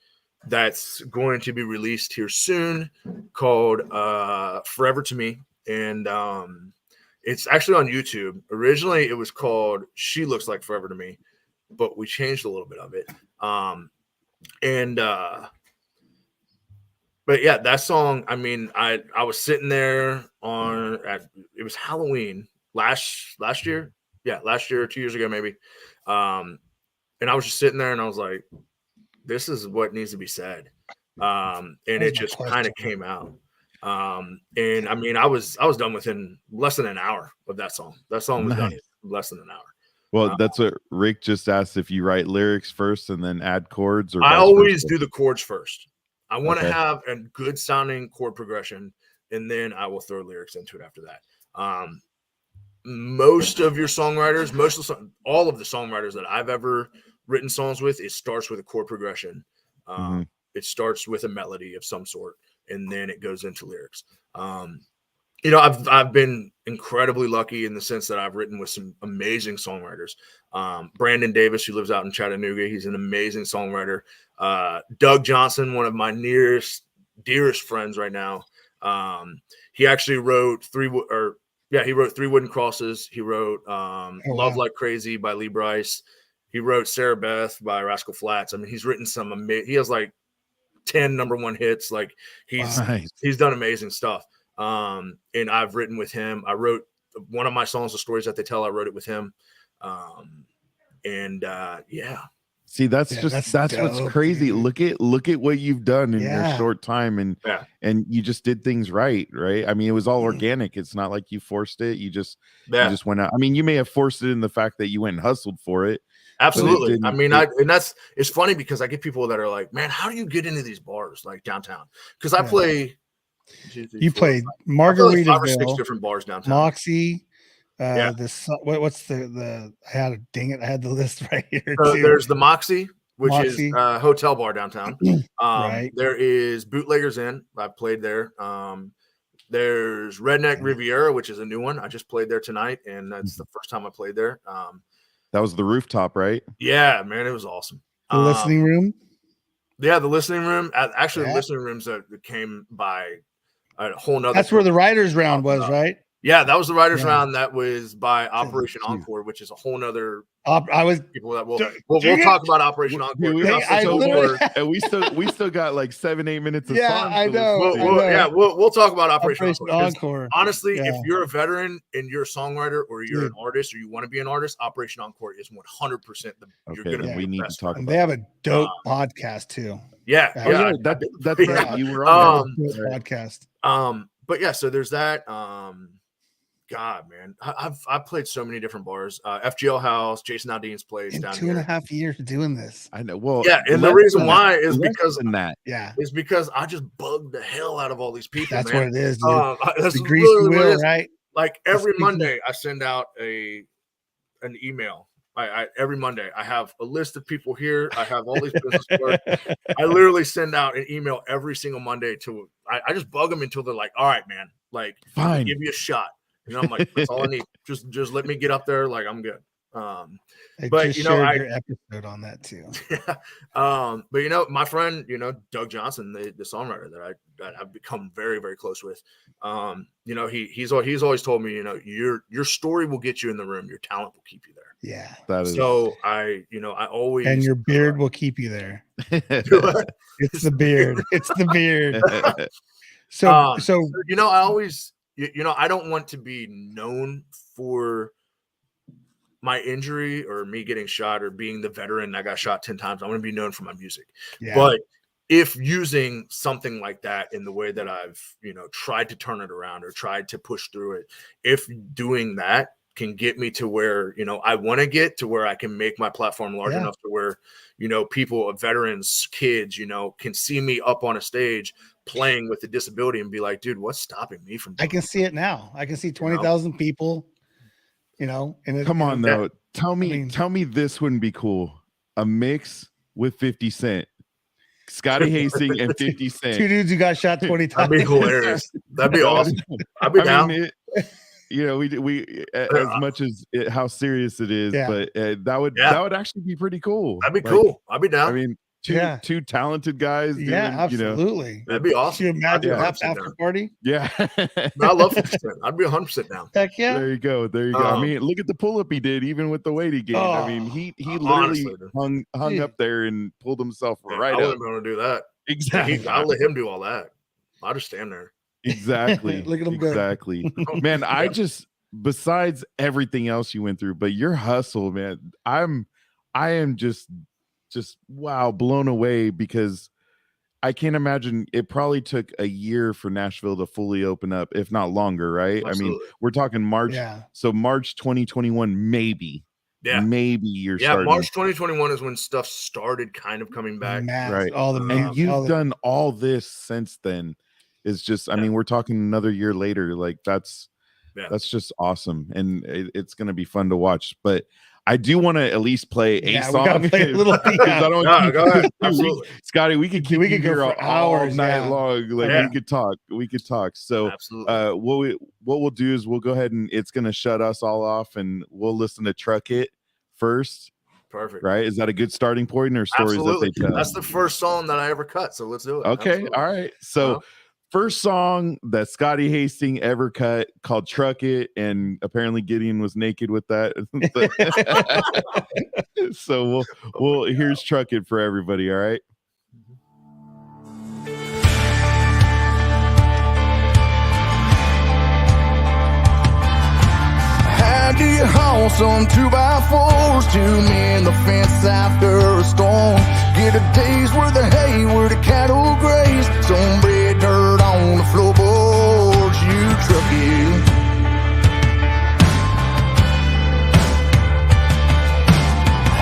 that's going to be released here soon called Forever to Me, and it's actually on YouTube. Originally it was called She Looks Like Forever to Me, but we changed a little bit of it. But yeah, that song, I mean, I was sitting there it was Halloween last year. Yeah, last year, 2 years ago, maybe. And I was just sitting there and I was like, this is what needs to be said. And it just kind of came out. And I mean, I was done within less than an hour of that song. That song was done in less than an hour. Well, that's what Rick just asked, if you write lyrics first and then add chords, or I always do the chords first. I want to have a good sounding chord progression, and then I will throw lyrics into it after that. Most of your songwriters, all of the songwriters that I've ever written songs with, it starts with a chord progression. It starts with a melody of some sort, and then it goes into lyrics. I've been incredibly lucky in the sense that I've written with some amazing songwriters. Brandon Davis, who lives out in Chattanooga, he's an amazing songwriter. Doug Johnson, one of my dearest friends right now. He actually wrote Three Wooden Crosses. He wrote Love Like Crazy by Lee Brice. He wrote Sarah Beth by Rascal Flatts. I mean, he's written some he has like 10 number 1 hits. Like he's done amazing stuff. And I've written with him. I wrote one of my songs, The Stories That They Tell. I wrote it with him. See, that's what's crazy. Dude. Look at what you've done in your short time, and you just did things right. I mean, it was all organic. It's not like you forced it. You just went out. I mean, you may have forced it in the fact that you went and hustled for it. Absolutely. I mean, it's funny because I get people that are like, man, how do you get into these bars like downtown? Because I play. You played Margaritaville, 5 or 6 different bars downtown. Moxie. What's the I had the list right here. So there's the Moxie. which Moxie. is a hotel bar downtown. Right. There is Bootleggers Inn. I played there. There's Redneck Riviera, which is a new one. I just played there tonight, and that's the first time I played there. That was the rooftop, right? Yeah, man, it was awesome. The listening room. Yeah, the listening room. Actually, the listening rooms that came by a whole nother. That's where the writers' round was, right? Yeah, that was the writers' round. That was by Operation Encore, which is a whole nother. I was people that we'll talk about Operation Encore. And we still got like 7-8 minutes of yeah, songs. I know. We'll talk about Operation Encore. Honestly, if you're a veteran and you're a songwriter or you're an artist or you want to be an artist, Operation Encore is 100% you're going to. We need to talk. And they have a dope podcast too. Yeah, that's right. You were on that podcast. But yeah, so there's that. God, man, I've played so many different bars. FGL House, Jason Aldean's place down 2.5 years doing this. I know. Well, yeah, and the reason why is because is because I just bugged the hell out of all these people. That's man. what it is, dude. That's the greased wheel, right? Like every Monday, I send out an email. Every Monday, I have a list of people here. I have all these business cards. I literally send out an email every single Monday to. I just bug them until they're like, "All right, man, like, fine, give me a shot." You know, I'm like, that's all I need. Just let me get up there. Like, I'm good. But shared your episode on that too. But my friend, Doug Johnson, the songwriter that I've become very, very close with. He's always told me, your story will get you in the room. Your talent will keep you there. Yeah. So I always, and your beard will keep you there. It's the beard. It's the beard. So I always. I don't want to be known for my injury or me getting shot or being the veteran that got shot 10 times. I want to be known for my music. Yeah. But if using something like that in the way that I've, tried to turn it around or tried to push through it, if doing that can get me to where, I want to get to where I can make my platform large enough to where, people, veterans, kids, can see me up on a stage playing with a disability and be like, dude, what's stopping me from doing I can see it now. I can see 20,000 people, and come on though. Tell me this wouldn't be cool. A mix with 50 Cent. Scotty Hastings and 50 Cent. Two dudes who got shot 20 times. That'd be hilarious. That'd be awesome. I'd be down. We as much as how serious it is, but that would actually be pretty cool. That'd be cool. I'd be down. I mean, two talented guys. Doing, absolutely. That'd be awesome. Can you imagine after party? Yeah. I love 50%. I'd be 100% down. Heck yeah. There you go. I mean, look at the pull up he did, even with the weight he gained. I mean, he literally hung up there and pulled himself right up. I wouldn't want to do that. Exactly. I'll let him do all that. I'll just stand there. Exactly. Look at him go. Exactly. Man, besides everything else you went through, but your hustle, man, I am just wow, blown away, because I can't imagine it probably took a year for Nashville to fully open up, if not longer, right? Absolutely. I mean, we're talking March. So March 2021, maybe. Yeah. Maybe you're starting. March 2021 is when stuff started kind of coming back. Right. And you've done all this since then. It's just, I mean, we're talking another year later. Like that's just awesome. And it's going to be fun to watch. But I do want to at least play a song. Play a little thing. Go ahead. Absolutely. Scotty, we could keep you here for hours, all night long. Like we could talk. So what we'll do is we'll go ahead and it's going to shut us all off, and we'll listen to Truck It first. Perfect. Right? Is that a good starting point, or stories that they tell? That's the first song that I ever cut. So let's do it. Okay. Absolutely. All right. So first song that Scotty Hastings ever cut, called Truck It, and apparently Gideon was naked with that. So we'll here's Truck It for everybody. All right. How do you haul some 2x4s to mend the fence after a storm? Get a day's worth of hay where the cattle graze, some bread dirt on the floorboards, you truck it.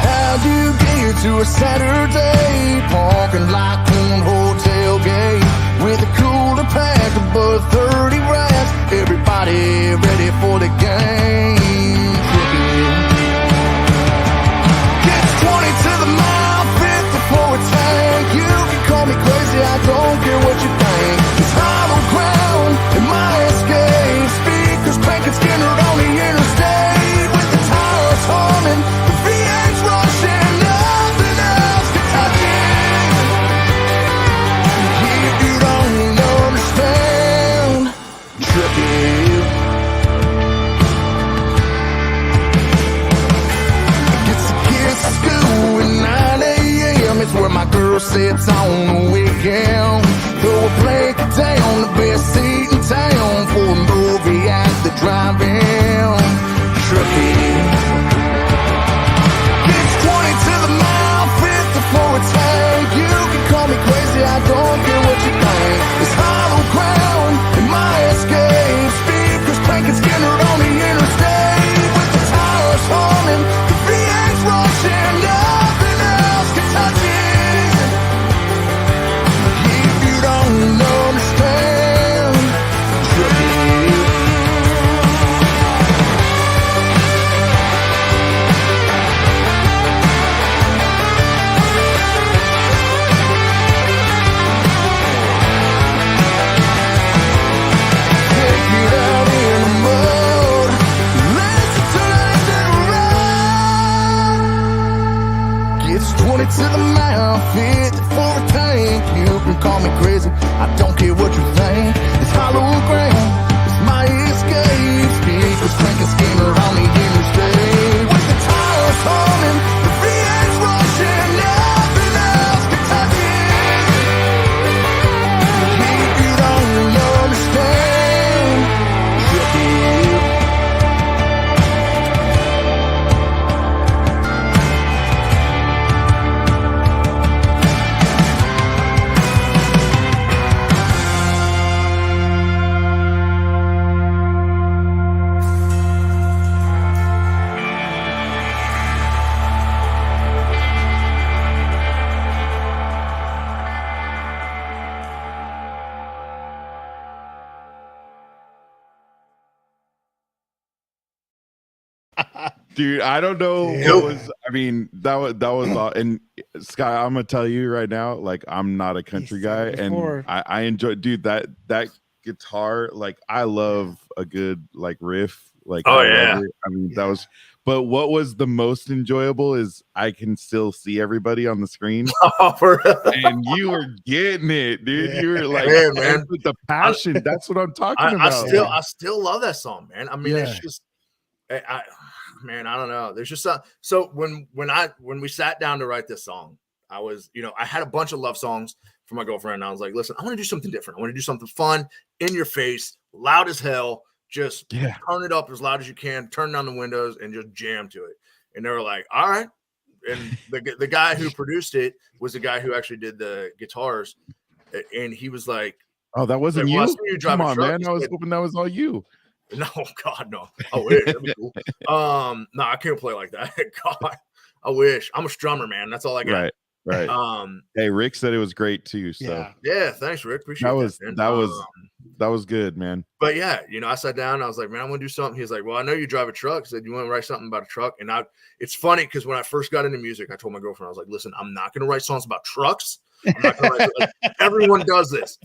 How do you get to a Saturday parking lot cornhole tailgate with a cooler packed above 30 rats, everybody ready for the game? Gets 20 to the mile, 50 sunsets on the weekend. Throw a blanket down, the best seat in town for a movie at the drive-in. Trucking. Gets 20 to the mile, 50 for a tank. You can call me crazy, I don't care what you think. It's hollow ground in my escape. Speakers cranking, Skinner on the interstate. With the tires humming, the V8's rushing. Nothing else can touch it. If you don't understand, trucking. Take it out in the mud. Let's turn it around. Gets 20 to the mile, 50 for a tank. You can call me crazy, I don't care what you think. It's hollow ground, it's my escape. Speakers cranking, Skinner on the interstate. With the tires humming, the V8's rushing. Nothing else can touch it. If you don't understand, trucking. Dude, I don't know Yeah. what was. I mean, that was all. And Sky, I'm gonna tell you right now, like I'm not a country He guy, said and before. I enjoy, dude. That guitar, like I love a good like riff. Like Oh, I love yeah. it. I mean, that Yeah. was. But what was the most enjoyable is I can still see everybody on the screen, and you were getting it, dude. You were like, Yeah, man. and with the passion. That's what I'm talking I about. still Like, I still love that song, man. I mean, it's Yeah. just man, I don't know. There's just so when we sat down to write this song, I was, I had a bunch of love songs for my girlfriend, and I was like, listen, I want to do something different. I want to do something fun, in your face, loud as hell. Just yeah. turn it up as loud as you can, turn down the windows, and just jam to it. And they were like, all right. And the guy who produced it was the guy who actually did the guitars. And he was like, Oh, that wasn't well, I you. saw you drive Come a on, truck. man. He I was said, hoping that was all you. no, God, no. I wish. That'd be cool. No, I can't play like that. God, I wish. I'm a strummer, man. That's all I got. Right. Hey, Rick said it was great too. So Yeah. Yeah, thanks, Rick. Appreciate man. that was good, man. But yeah, I sat down and I was like, man, I want to do something. He's like, well, I know you drive a truck. I said, you want to write something about a truck? And it's funny because when I first got into music, I told my girlfriend, I was like, listen, I'm not going to write songs about trucks. I'm not going to write, everyone does this.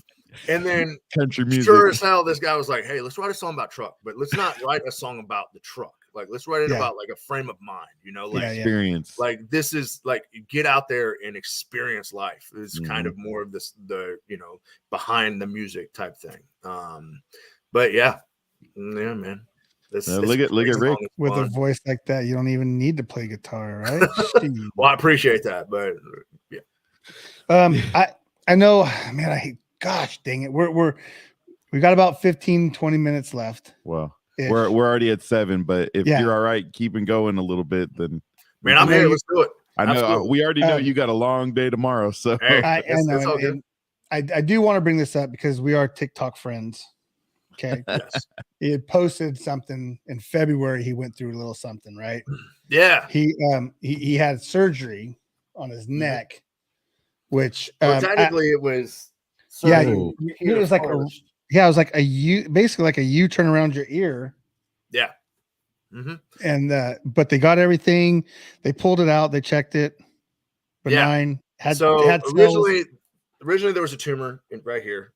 And then Country music. sure as hell, this guy was like, hey, let's write a song about truck, but let's not write a song about the truck. Like, let's write it about like a frame of mind, Experience. like this is like get out there and experience life. It's kind of more of the behind the music type thing. But yeah, man. Look at Rick With a voice like that, you don't even need to play guitar, right? Well, I appreciate that, but yeah. I know, man. Gosh dang it, we got about 15-20 minutes left. Well, Ish. we're already at 7, but if you're all right keeping going a little bit, then man, I'm here. Let's do it. I know Absolutely. we already know you got a long day tomorrow, so Hey, I know, all good. and I do want to bring this up because we are TikTok friends. Okay. Yes. He had posted something in February. He went through a little something, right? Yeah. He had surgery on his neck, which technically it was. It was like it was like a U, basically like a U turn around your ear. Yeah. Mm-hmm. And but they got everything. They pulled it out. They checked it. Benign. Had originally there was a tumor right here.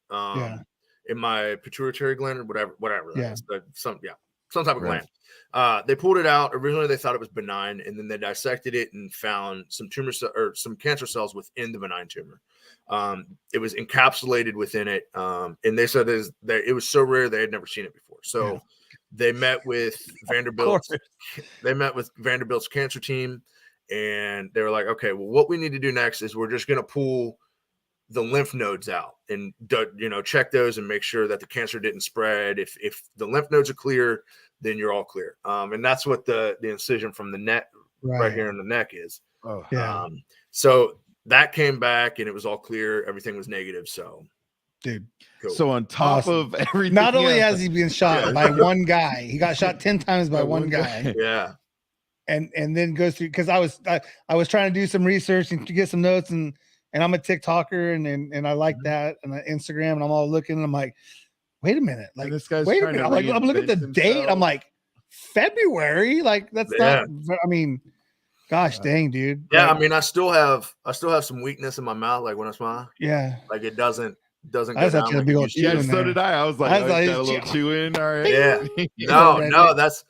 In my pituitary gland or whatever. Yeah. Some type of gland. They pulled it out. Originally they thought it was benign, and then they dissected it and found some some cancer cells within the benign tumor. It was encapsulated within it. And they said it was so rare they had never seen it before. So they met with Vanderbilt. They met with Vanderbilt's cancer team, and they were like, okay, well, what we need to do next is we're just going to pull the lymph nodes out and, you know, check those and make sure that the cancer didn't spread. If the lymph nodes are clear, then you're all clear. And that's what the incision from the neck right here in the neck is. Oh, yeah. So that came back and it was all clear. Everything was negative. So, dude. Cool. So on top of everything, not only has he been shot by one guy, he got shot 10 times by one guy. Yeah. And then goes through, because I was trying to do some research and to get some notes, and I'm a TikToker and I like that, and Instagram, and I'm all looking and I'm like, wait a minute, like this guy's wait a trying minute, to I'm looking at the reinvent date, himself. I'm like, February, like that's not. I mean, gosh dang, dude. Yeah, like, I mean, I still have some weakness in my mouth, like when I smile. Yeah, like it doesn't go I just down. had to like be it all used to. Yeah, chew in so there. did I. I was like, I was oh, like, got a little chew in. All right. Yeah. No, that's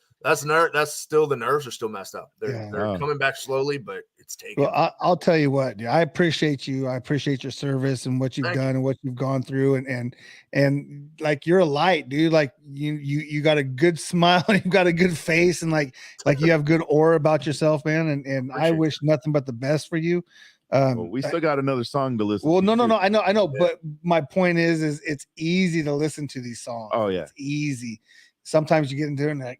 still the nerves are still messed up. They're coming back slowly, but it's taking. Well, I'll tell you what, dude, I appreciate you. I appreciate your service and what you've done and what you've gone through, and like you're a light, dude. Like you got a good smile, and you've got a good face, and like you have good aura about yourself, man. And I wish nothing but the best for you. Well, we still got another song to listen. Well, to no, I know, Yeah. but my point is it's easy to listen to these songs. Oh yeah, it's easy. Sometimes you get into it and like,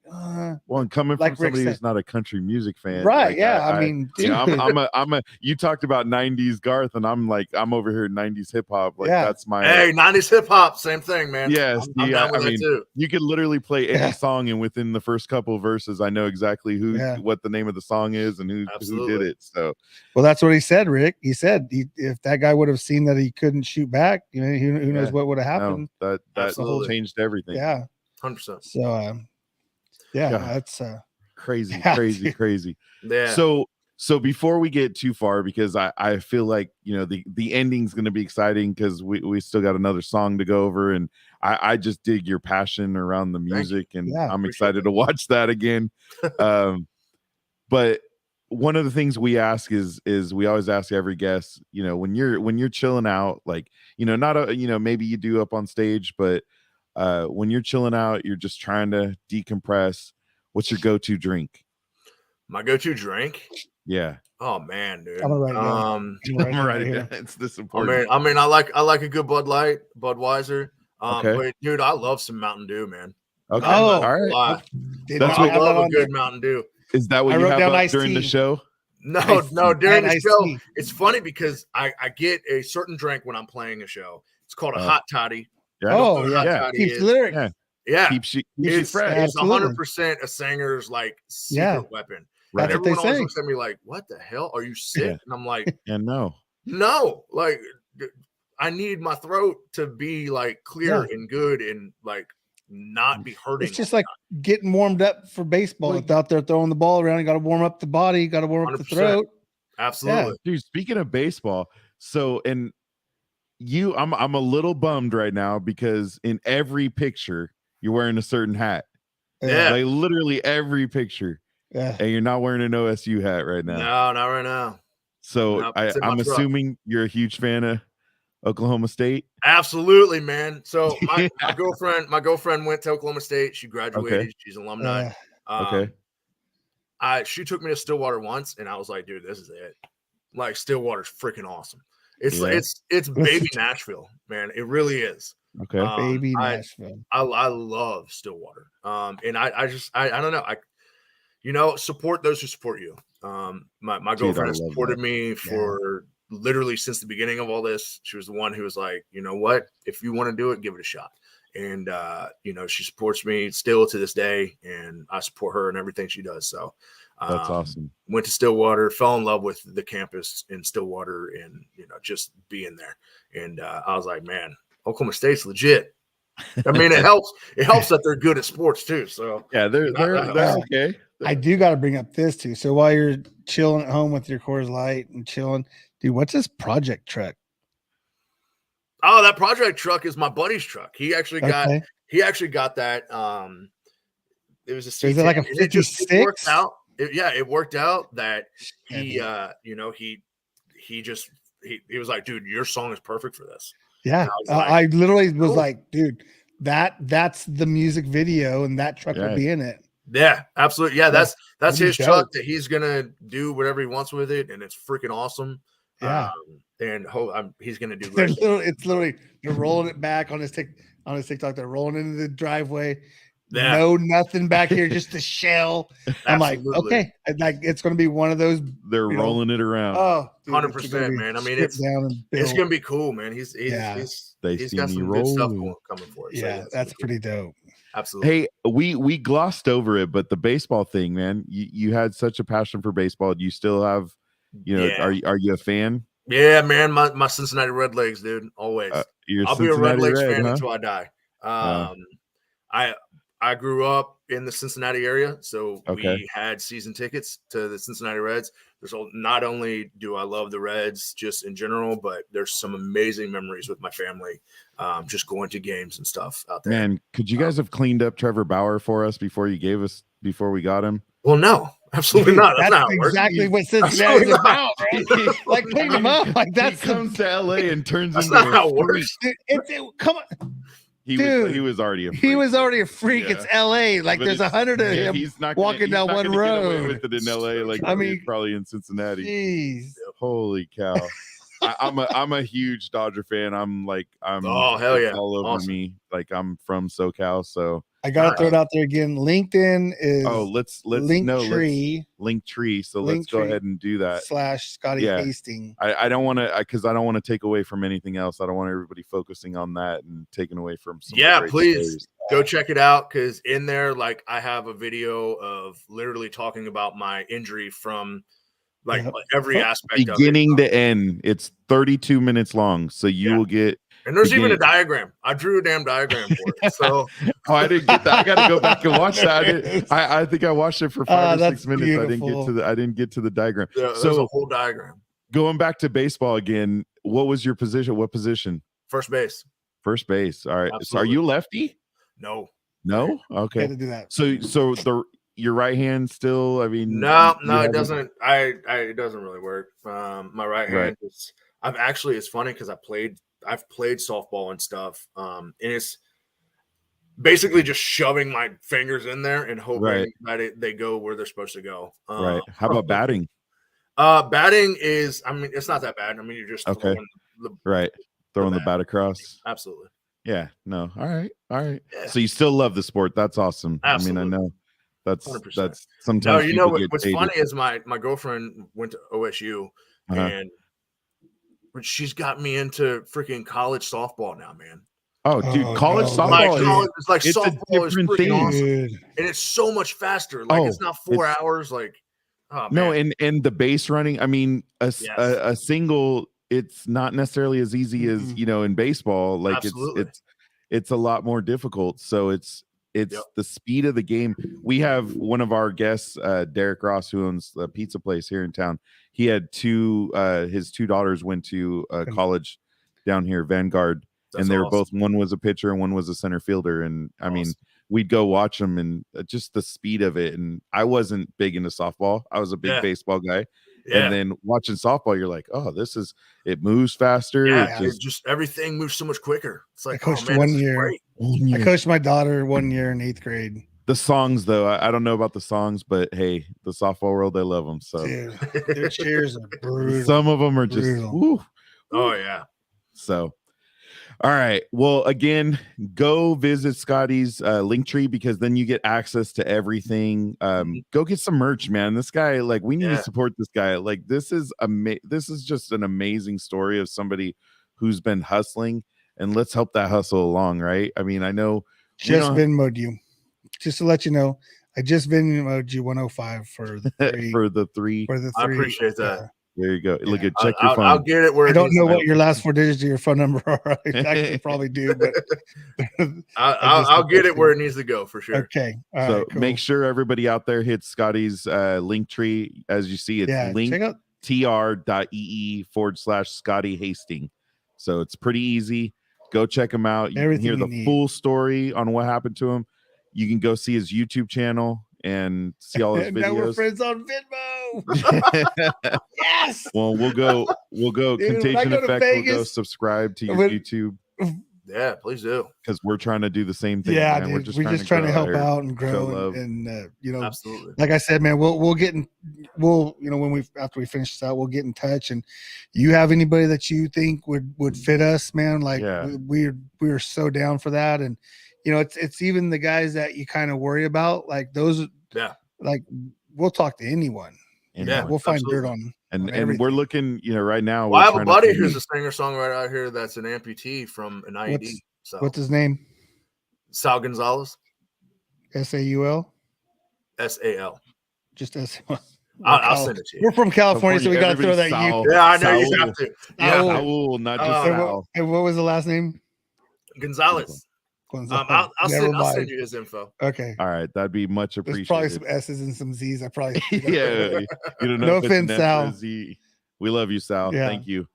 well, and coming like from Rick somebody said. who's not a country music fan, right? like, Yeah, I mean, you know, dude. I'm a. You talked about '90s Garth, and I'm over here '90s hip hop. Like Yeah. that's my. Hey, 90s hip hop, same thing, man. Yes, I'm down with I that mean, too. you could literally play any song, and within the first couple of verses, I know exactly what the name of the song is and who did it. So, well, that's what he said, Rick. He said if that guy would have seen that he couldn't shoot back, you know, who knows what would have happened. No, that Absolutely. changed everything. Yeah, 100%. So, that's crazy, Yeah, crazy, dude. crazy. Yeah. So before we get too far, because I feel like, you know, the ending's going to be exciting because we still got another song to go over, and I just dig your passion around the music, and I'm excited to watch that again. But one of the things we ask is we always ask every guest, you know, when you're chilling out, like, you know, not you know, maybe you do up on stage, but when you're chilling out, you're just trying to decompress. What's your go-to drink? My go-to drink? Yeah. Oh man, dude. I'm gonna write it down. I'm right here. It's this important. I mean, I like a good Bud Light, Budweiser. Okay. But dude, I love some Mountain Dew, man. Okay. Oh, all right. That's I love a good Mountain Dew. Is that what I you wrote have down up iced during the tea. show? No, during the iced show, tea. it's funny because I get a certain drink when I'm playing a show. It's called a hot toddy. Yeah. Oh, Hot yeah. toddy Keeps is. the lyrics. Yeah. Yeah, Keeps you it's fresh. It's Absolutely. 100% a singer's like secret weapon. Right. That's what they Everyone always say. looks at me like, "What the hell? Are you sick?" Yeah. And I'm like, And no. "No, like I need my throat to be like clear and good and like not be hurting." It's just like getting warmed up for baseball. It's out there throwing the ball around. You got to warm up the body. You got to warm up the 100%. throat. Absolutely. Dude, speaking of baseball, so and I'm a little bummed right now because in every picture you're wearing a certain hat. Yeah. Like literally every picture. Yeah. And you're not wearing an OSU hat right now. No, not right now. So Nope, it's in my I'm truck. assuming you're a huge fan of Oklahoma State. Absolutely, man. So my girlfriend went to Oklahoma State. She graduated. Okay. She's an alumni. Okay. She took me to Stillwater once, and I was like, dude, this is it. Like Stillwater's freaking awesome. It's it's baby Nashville, man. It really is. Okay. Baby Nashville. I love Stillwater. And I don't know. Support those who support you. My girlfriend has supported me for literally since the beginning of all this. She was the one who was like, you know what, if you want to do it, give it a shot. And she supports me still to this day, and I support her in everything she does. So that's awesome. Went to Stillwater, fell in love with the campus in Stillwater, and just being there. And I was like, man, Oklahoma State's legit. I mean, it helps that they're good at sports too. So yeah, they're okay. I do got to bring up this too. So while you're chilling at home with your Coors Light and chilling, dude, what's this project truck? Oh, that project truck is my buddy's truck. He actually got that. It was a C10. Is it like a 56? It worked out. It worked out that he was like, dude, your song is perfect for this. Yeah. I literally was like, dude, that's the music video, and that truck will be in it. Yeah, absolutely. Yeah, that's his dope. truck that he's gonna do whatever he wants with it, and it's freaking awesome. Yeah. then he's going to do They're great. it's literally they're rolling it back on his TikTok. They're rolling into the driveway. Yeah. No, nothing back here, just a shell. I'm like, Absolutely. okay, like it's going to be one of those. They're rolling it around. Oh, dude, 100%, man. I mean, it's going to be cool, man. He's They he's see got me some good stuff rolling. coming for it. Yeah, that's pretty dope. Absolutely. Hey, we glossed over it, but the baseball thing, man, you had such a passion for baseball. Do you still have, Yeah. are you a fan? Yeah, man. My Cincinnati Red Legs, dude. Always. You're Be a Red Cincinnati Legs Red, fan huh? until I die. I grew up in the Cincinnati area, so we had season tickets to the Cincinnati Reds. Not only do I love the Reds just in general, but there's some amazing memories with my family, just going to games and stuff out there. Man, could you guys have cleaned up Trevor Bauer for us before we got him? Well, no, absolutely not. That's not exactly what Cincinnati's about, bro. Like clean him up. Like He comes to LA and turns That's into not a how it freak. works. Come on. He was already a freak. He was already a freak. Yeah. It's LA. Like But there's 100 of him he's not walking down one gonna get away road. with it in LA, like I mean, probably in Cincinnati. Jeez. Holy cow. I'm a huge Dodger fan. I'm oh hell yeah, all over me. Like I'm from SoCal, so I gotta throw it out there again. LinkedIn is let's Linktree. Linktree. So let's go ahead and do that. / Scotty Hastings. I don't want to because I don't want to take away from anything else. I don't want everybody focusing on that and taking away from some great please stories. Go check it out, because in there, like, I have a video of literally talking about my injury from every aspect beginning of it. to end. It's 32 minutes long, so you will get. And there's even a diagram. I drew a damn diagram for it. So I didn't get that. I got to go back and watch that. I think I watched it for 5 or 6 minutes. Beautiful. I didn't get to the diagram. Yeah, so there's a whole diagram. Going back to baseball again, what was your position? What position? First base. First base. All right. Absolutely. So are you lefty? No. Okay. Had to do that. So your right hand still. I mean, no, it doesn't. It doesn't really work. My right hand is. It's funny because I've played softball and stuff. And it's basically just shoving my fingers in there and hoping that they go where they're supposed to go. Right. How about batting? Batting is, it's not that bad. You're just throwing the bat across. Absolutely. Yeah. No. All right. Yeah. So you still love the sport. That's awesome. Absolutely. I know. That's 100%. sometimes. No, what's funny is my girlfriend went to OSU and she's got me into freaking college softball now, man. Oh, dude, college softball it's like it's softball is freaking awesome. Dude. And it's so much faster. Like it's not 4 hours. Like, oh, no, man. and the base running. A single. It's not necessarily as easy as in baseball. Like Absolutely. it's a lot more difficult. So it's the speed of the game. We have one of our guests, Derek Ross, who owns the pizza place here in town. He had his two daughters went to college down here, Vanguard. That's and they were awesome. both, one was a pitcher and one was a center fielder. And I mean, we'd go watch them and just the speed of it. And I wasn't big into softball. I was a big baseball guy. Yeah. And then watching softball, you're like, oh, it moves faster. Yeah, it just everything moves so much quicker. It's like, I coached man, 1 year. I I coached my daughter 1 year in 8th grade. The songs, though, I don't know about the songs, but hey, the softball world, they love them. So Dude, their cheers are brutal. Some of them are just, woo. Oh yeah. So, all right. Well, again, go visit Scotty's Linktree, because then you get access to everything. Go get some merch, man. This guy, like, we need to support this guy. Like, this is just an amazing story of somebody who's been hustling, and let's help that hustle along, right? I mean, I know. Just Venmo'd you. Just to let you know, I just Venmo'd you 105 for the three. for the three. I appreciate that. There you go. Yeah. Look at check your phone. I'll get it where I don't know what your last 4 digits of your phone number are. I could probably do, but I'll get it where it needs to go for sure. Okay. All right, cool. Make sure everybody out there hits Scotty's Linktree. As you see, it's linktr.ee/Scotty Hastings. So it's pretty easy. Go check him out. You can hear the full story on what happened to him. You can go see his YouTube channel and see all his videos. Now we're friends on Venmo. Yes. Well, we'll go. Dude, Contagion Effect. We'll go subscribe to your YouTube. Yeah, please do. because we're trying to do the same thing. Yeah, man. dude, We're just trying to grow help here, out and show grow love. and you know, Absolutely. like I said, man, we'll get in, you know, when after we finish this out, we'll get in touch. And you have anybody that you think would fit us, man? Like we're so down for that. And you know, it's even the guys that you kind of worry about, like those. Yeah. Like we'll talk to anyone. Yeah, we'll find absolutely. dirt on. And we're looking, you know, right now. Well, I have a trying buddy to who's a singer songwriter out here that's an amputee from an IED. What's his name? Sal Gonzalez. SAUL. SAL. Just SAL. I'll send it to you. We're from California, so we got to throw that Sal. you. Yeah, I know Saul. you have to. Yeah, Yeah, Saul, not just Sal. And what was the last name? Gonzalez. Gonzalez. I'll send you his info. Okay. All right, that'd be much There's appreciated. probably some S's and some Z's. I probably Yeah, you don't know. No if it's an offense, F Sal. or a Z. We love you, Sal. Yeah. Thank you.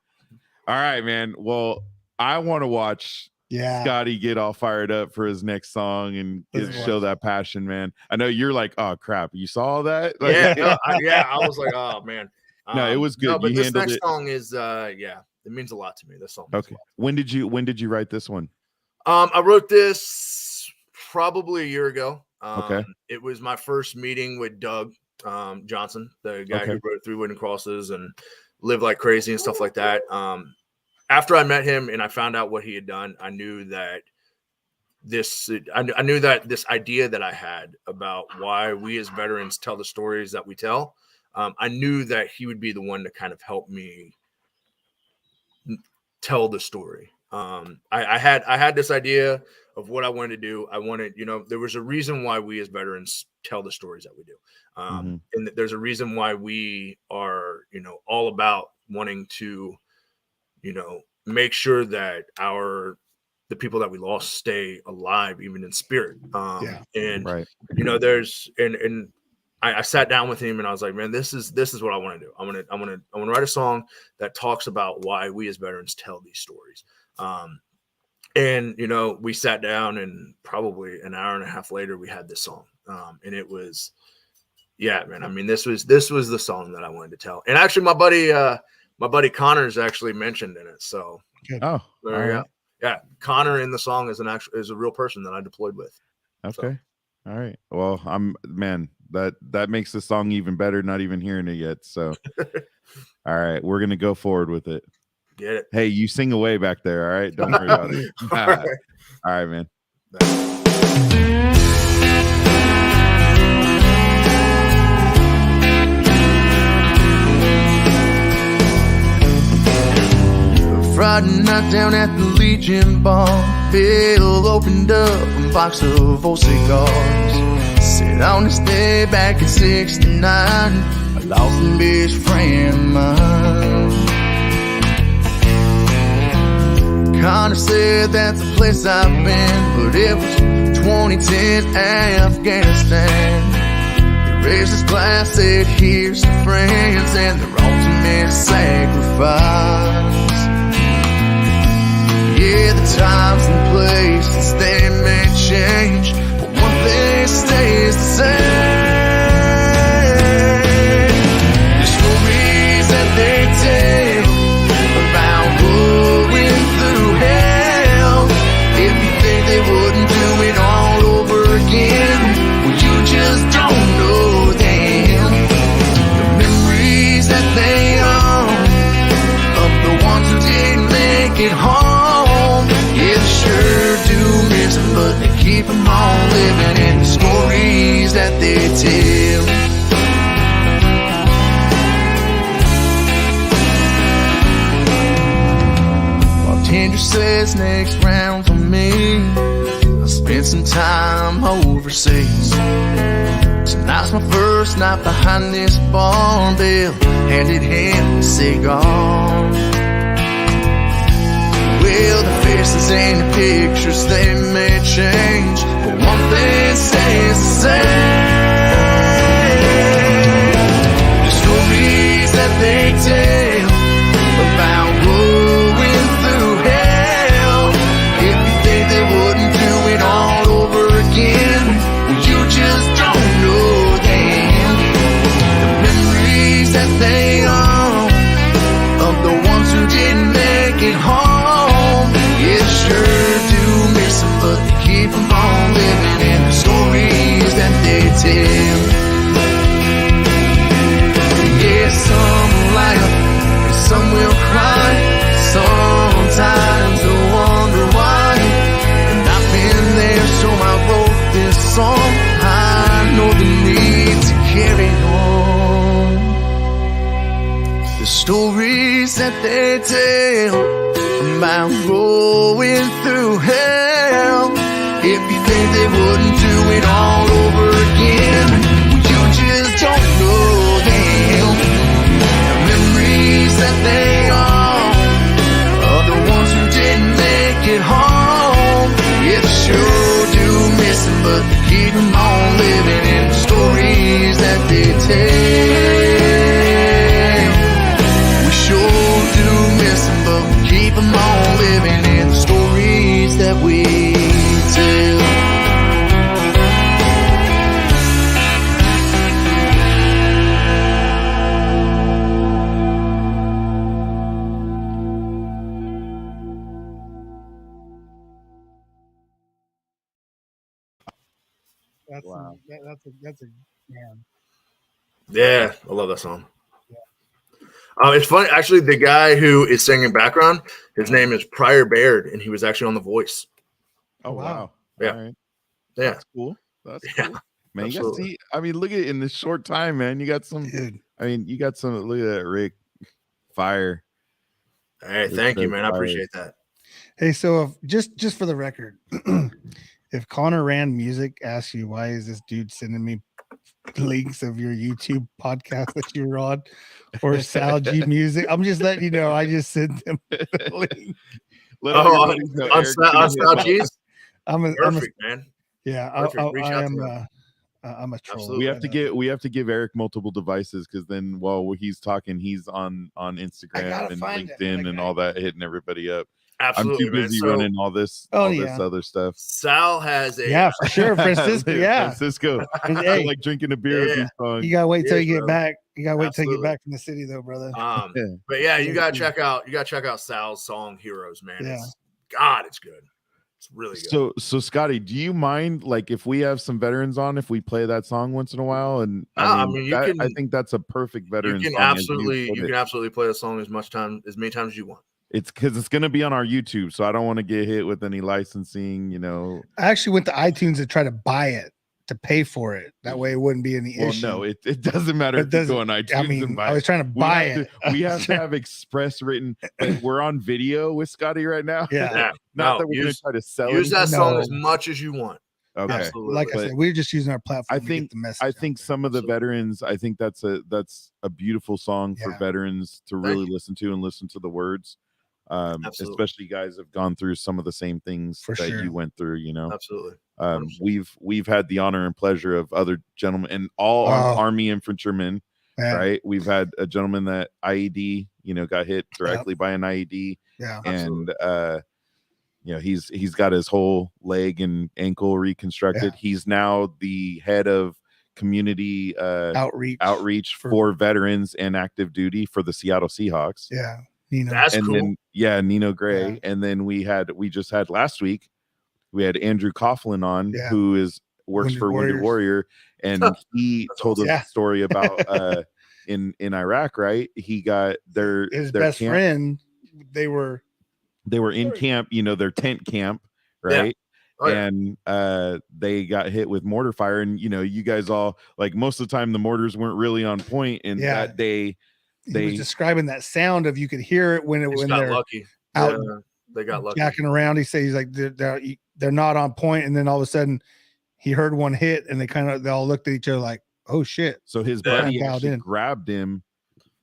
All right, man. Well, I want to watch Scotty get all fired up for his next song and show that passion, man. I know you're like, oh crap, you saw that? Like, I was like, oh man. No, it was good. No, but you this next it. song is it means a lot to me. This song. Okay. When did you write this one? I wrote this probably a year ago. Okay. It was my first meeting with Doug Johnson, the guy who wrote 3 Wooden Crosses and Live Like Crazy and stuff like that. After I met him and I found out what he had done, I knew that this idea that I had about why we as veterans tell the stories that we tell, I knew that he would be the one to kind of help me tell the story. I had this idea of what I wanted to do. I wanted, there was a reason why we as veterans tell the stories that we do. And there's a reason why we are, all about wanting to, make sure that the people that we lost stay alive, even in spirit. I sat down with him and I was like, man, this is what I want to do. I want to write a song that talks about why we as veterans tell these stories. We sat down and probably an hour and a half later we had this song. And it was, man, I mean, this was the song that I wanted to tell. And actually my buddy Connor's actually mentioned in it. So, yeah, Connor in the song is a real person that I deployed with. Okay. So. All right. Well, that makes the song even better, not even hearing it yet. So, all right, we're going to go forward with it. Get it. Hey, you sing away back there. All right. Don't worry about it. All right, man. Friday night down at the Legion Bar, Bill opened up a box of old cigars. Said on this day back in '69, I lost a best friend of mine. Connor said that's the place I've been, but it was 2010 Afghanistan. He raised his glass, said here's to friends and their ultimate sacrifice. Yeah, the times and places, they may change, but one thing stays the same. The stories that they tell about going through hell. If you think they wouldn't do it all over again, well, you just don't know them. The memories that they own of the ones who didn't make it home. Yeah, they sure do miss them, but they keep them all living in the stories that they tell. While Tender says next round for me, I spent some time overseas. Tonight's my first night behind this bar. Bill handed him a cigar. Well, the faces and the pictures, they may change, but one thing stays the same. The stories that they tell about going through hell. If you think they wouldn't do it all over again, well, you just don't know them. The memories that they own of the ones who didn't make it home. Yeah, sure do that they tell about going through hell. If you think they wouldn't do it all over again, you just don't know them. The memories that they are the ones who didn't make it home. Yeah, they sure do miss them, but they keep them on living in the stories that they tell. We sure do miss them, but we keep them on living in the stories that we tell. Wow. That's a man. Yeah, I love that song. It's funny, actually. The guy who is singing background, his name is Pryor Baird, and he was actually on The Voice. Oh Wow. wow. Yeah. All right. Yeah, That's cool. That's Yeah, cool. Man, you got absolutely. see, I mean, look at in this short time, man. You got some Dude. I mean, you got some look at that, Rick. Fire. Hey, thank you, man. I appreciate that. Hey, so if, just for the record, if Connor Rand Music asks you why is this dude sending me links of your YouTube podcast that you're on, or Sal G Music, I'm just letting you know I just sent them the link. Let Oh, everybody know on Eric's gonna hit Sal him up. G's? I'm a Perfect, man. yeah. Perfect. Reach out to him. I'm a troll. Absolutely. We have to give Eric multiple devices because then while he's talking, he's on Instagram gotta and find it. LinkedIn Like, and all that, hitting everybody up. Absolutely, I'm too busy man. So, running all this yeah. other stuff. Sal has a Yeah, for sure, Francisco. Yeah, Francisco. I hey, like drinking a beer with Yeah. these songs. you gotta wait till Cheers, you get bro. back. You gotta wait till you get Absolutely. back from the city, though, brother. But yeah, you gotta check out Sal's song Heroes, man. Yeah. It's good. It's really good. So Scotty, do you mind like if we have some veterans on, if we play that song once in a while? And I think that's a perfect veteran You can song. absolutely play the song as many times as you want. It's because it's gonna be on our YouTube, so I don't want to get hit with any licensing, I actually went to iTunes to try to buy it, to pay for it. That way it wouldn't be any Well, issue. no, it doesn't matter It if you go doesn't- on iTunes I and mean, buy I was trying to buy it. We have to have express written, but we're on video with Scotty right now. Yeah. Yeah. Not No, that we're gonna try to sell Use that anything. song No. as much as you want. Okay. Absolutely. Like I said, we're just using our platform to get the message. I out think there. some of the Absolutely. veterans, I think that's a beautiful song for Yeah. veterans to Thank really you. listen to and listen to the words. Absolutely. Especially guys have gone through some of the same things For that sure. you went through, Absolutely. 100%. We've had the honor and pleasure of other gentlemen and all Army infantrymen, Yeah. right? We've had a gentleman that IED, got hit directly by an IED, Yeah. and he's got his whole leg and ankle reconstructed. Yeah. He's now the head of community outreach for veterans and active duty for the Seattle Seahawks. Yeah. That's and cool. then Nino Gray. Yeah. And then we just had last week, we had Andrew Coughlin on, Yeah. who works Wounded for Wounded Warrior, and he told us Yeah. a story about in Iraq, right? He got His their best camp, friend. They were in camp, their tent camp, Yeah. right? Oh, yeah. And they got hit with mortar fire, and you guys all, like, most of the time the mortars weren't really on point, and Yeah. that day he was describing that sound of, you could hear it when got they're lucky. out Yeah, they got lucky. jacking around. He says he's like they're not on point, and then all of a sudden he heard one hit, and they all looked at each other like, oh shit. So his Yeah. buddy Dialed actually in. grabbed him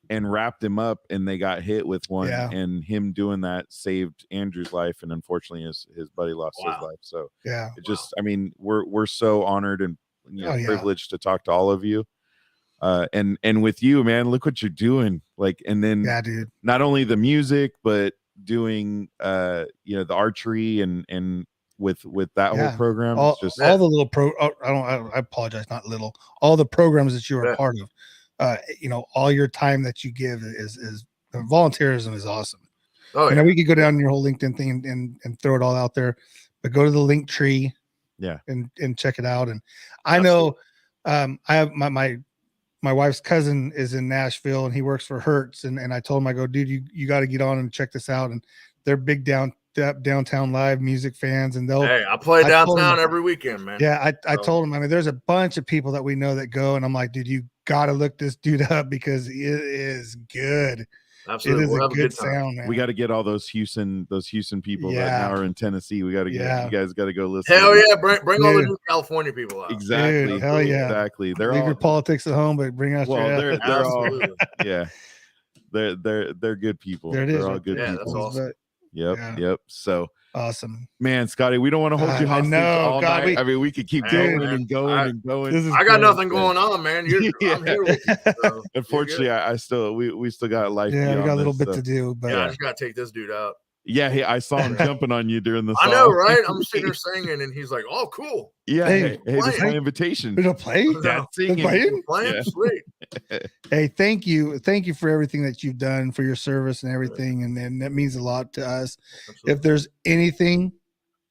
and wrapped him up, and they got hit with one. Yeah. And him doing that saved Andrew's life, and unfortunately his buddy lost his Wow. life. So Yeah. it just, I mean, we're so honored and Oh, yeah. privileged to talk to all of you. And with you, man, look what you're doing. Like, and then Yeah, dude. not only the music, but doing the archery and with that Yeah. whole program. All, It's just all the little I apologize, not little, all the programs that you are Yeah. a part of, all your time that you give is volunteerism is awesome. Oh, You yeah. know, we could go down your whole LinkedIn thing and throw it all out there, but go to the link tree, Yeah. and check it out. And I know, I have my wife's cousin is in Nashville, and he works for Hertz, and I told him, I go, dude, you got to get on and check this out. And they're big downtown live music fans, and Hey, I play I told downtown him- every weekend, man. yeah, I So- told him, I mean, there's a bunch of people that we know that go, and I'm like, dude, you got to look this dude up because it is good. Absolutely. It is We'll a have a good good time. sound, man. We got to get all those Houston people that Yeah. now are in Tennessee. We got to get Yeah. you guys got to go listen. Hell yeah. Bring all the Dude. new California people out. Exactly. Dude, hell yeah. Exactly. They're Leave all your politics at home, but bring out well, your they're all Absolutely. yeah. They're good people. There it is. They're all right good there. Yeah, that's people. awesome. Yep. Yeah. Yep. So Awesome. man, Scotty, we don't want to hold you I hostage know, all God, night. I mean, we could keep Dude, going and going and going. This is I got good. nothing going on, man. I'm here with you. So Unfortunately, I still we still got life. Yeah, we beyond got a little this, bit so. to do, but I just gotta take this dude out. Yeah, I saw him jumping on you during the song. I know, right? I'm sitting there singing, and he's like, "Oh, cool." Yeah, Hey, hey, this is my playing. invitation. we don't play. Dad's singing. playing? Playing? Yeah. Sweet. Hey, thank you for everything that you've done, for your service and everything, and that means a lot to us. Absolutely. If there's anything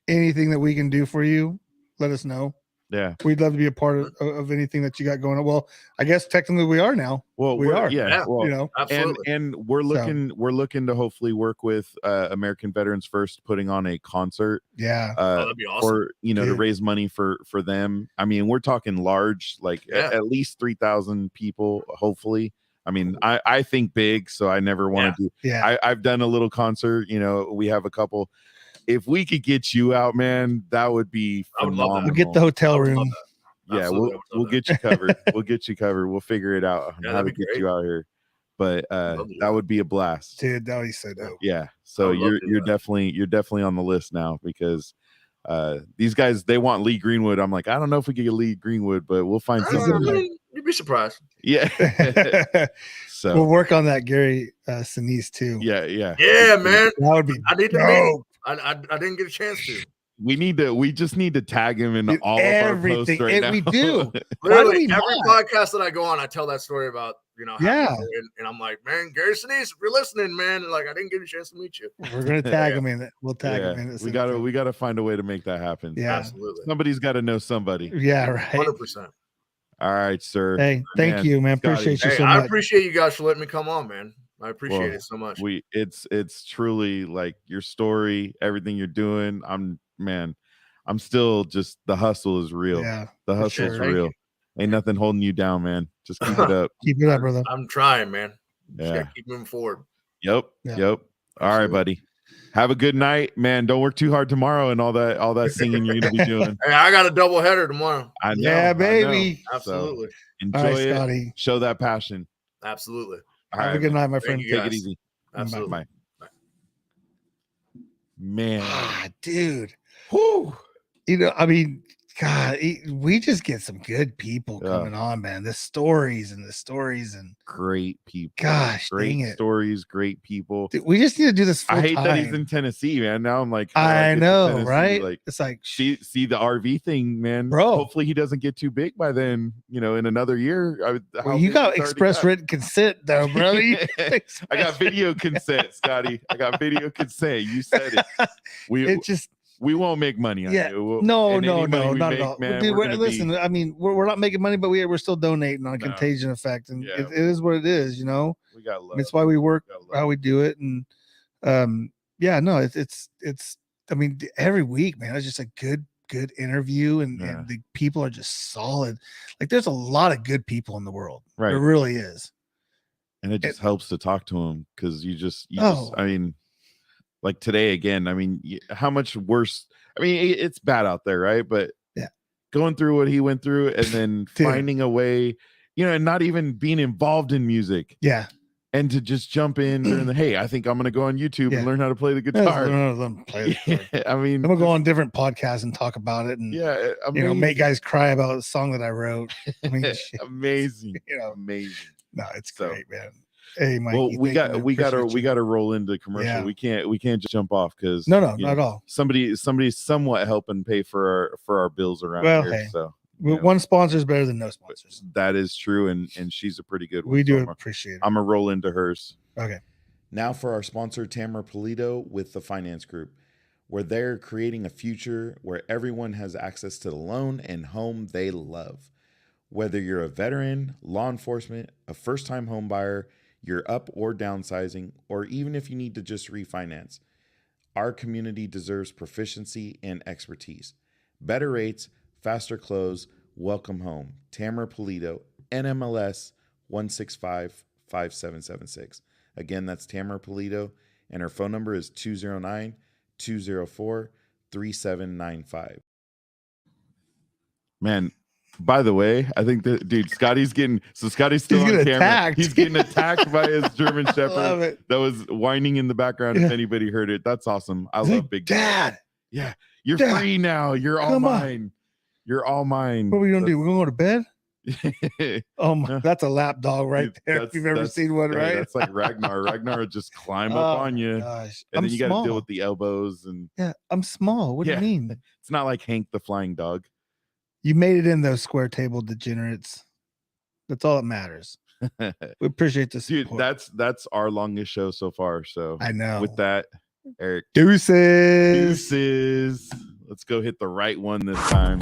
that we can do for you, let us know. Yeah. We'd love to be a part of anything that you got going on. Well, I guess technically we are now. Well, We are. Yeah. Yeah. Well, You know, Absolutely. and we're looking to hopefully work with American Veterans First, putting on a concert. yeah. That'd be awesome. For to Dude. raise money for them. I mean, we're talking large, like Yeah. at least 3,000 people. Hopefully, I mean, I think big, so I never want to do. Yeah. I've done a little concert. We have a couple. If we could get you out, man, that would be I would love that. phenomenal. We'll get the hotel I would love room. that. Yeah, Absolutely, I would we'll love get you covered. We'll get you covered. We'll figure it out on Yeah, how to that'd be get great. you out here. But love to do that that. would be a blast. Dude, that would be so dope. Yeah. I So would love to do you're that. definitely on the list now, because these guys, they want Lee Greenwood. I'm like, I don't know if we can get Lee Greenwood, but we'll find something. You'd be surprised. Yeah. So We'll work on that Gary Sinise too. yeah. Yeah, man. That would be I need to meet him. dope. I didn't get a chance to. We just need to tag him in Dude, all of our posts everything. right And now. we do. Why do Literally, we every not? podcast that I go on, I tell that story about, Yeah. and I'm like, man, Gary Sinise, if you're listening, man, like I didn't get a chance to meet you. We're gonna tag him in it. We'll tag Yeah, him in it. we gotta find a way to make that happen. Yeah. Absolutely. Somebody's got to know somebody. Yeah, right. 100%. All right, sir. Hey, thank Man, you, man. Scotty. Appreciate you Hey, so I much. appreciate you guys for letting me come on, man. I appreciate Well, it so much. It's truly like your story, everything you're doing. I'm still just, the hustle is real. Yeah, The for hustle's sure. real. Ain't nothing holding you down, man. Just keep it up. keep it up, brother. I'm trying, man. Just Yeah. gotta keep moving forward. Yep. Yeah. Yep. All right, Absolutely. buddy. Have a good night, man. Don't work too hard tomorrow and all that singing you're gonna be doing. Hey, I got a double header tomorrow. I know. Yeah, I know. baby. So, Absolutely. enjoy All right, it. Scotty. Show that passion. Absolutely. All Have right, a good night, my Thank friend. you, take guys. it easy. Absolutely. Bye. Man. Ah, dude. Whew. I mean, God, we just get some good people Yeah. coming on, man. The stories and Great people. gosh, Great dang it. stories, great people. Dude, we just need to do this full I hate time. that he's in Tennessee, man. Now I'm like, how do I get to know, Tennessee? right? Like, It's like, see the RV thing, man. Bro. Hopefully he doesn't get too big by then. In another year. well, you got express written consent, though, brother. I got video consent, Scotty. I got video consent. You said it. It just We won't make money on Yeah. you. We'll- no, and any money we not make, at all. man, Dude, we're gonna listen, be- I mean, we're not making money, but we're still donating on a No. contagion effect, and Yeah. it is what it is, we got love. That's why we work We got love. how we do it, and yeah, no, it's. I mean, every week, man, it's just a good interview, and the people are just solid. Like, there's a lot of good people in the world. Right. There really is. And it just helps to talk to him, because you just Oh. I mean, like today again, I mean, how much worse? I mean, it's bad out there, right? But Yeah. going through what he went through, and then Dude. finding a way, and not even being involved in music, Yeah. and to just jump in during the, hey, I think I'm gonna go on YouTube Yeah. and learn how to play the Yeah, guitar. let them play the guitar. I mean, I'm gonna go on different podcasts and talk about it, and yeah, amazing. make guys cry about a song that I wrote. I mean, shit, amazing, amazing. No, it's So- great, man. Hey, Mike. well, we got to roll into commercial. Yeah. We can't just jump off, because No, not at all. somebody's somewhat helping pay for our bills around Well, here. hey. So One sponsor is better than no sponsors. that is true, and she's a pretty good one. We do So appreciate it. I'm gonna roll into hers. Okay. Now for our sponsor, Tamara Pulido with the Finance Group, where they're creating a future where everyone has access to the loan and home they love. Whether you're a veteran, law enforcement, a first-time home buyer, you're up or downsizing, or even if you need to just refinance, our community deserves proficiency and expertise. Better rates, faster close, welcome home. Tamara Pulido, NMLS 1655776. Again, that's Tamara Pulido, and her phone number is 209-204-3795. Man, by the way, I think that dude, Scotty's still He's on getting camera. attacked. He's getting attacked by his German Love Shepherd it. that was whining in the background. Yeah. If anybody heard it, that's awesome. I He's love like, big dogs. Dad, Yeah, you're Dad, free now. You're all come on. mine. You're all mine. what are we gonna do? We're gonna go to bed? That's- Oh my, that's a lap dog right Dude, there. If you've ever that's- seen one, hey, right? That's like Ragnar. Ragnar would just climb Oh up my on you, gosh. and I'm then you got to small. deal with the elbows. And Yeah, I'm small. What do Yeah. you mean? it's not like Hank the Flying Dog. You made it in those square table degenerates. That's all that matters. We appreciate the Dude, support. that's our longest show so far. So I know. with that, Eric, Deuces. deuces. Let's go hit the right one this time.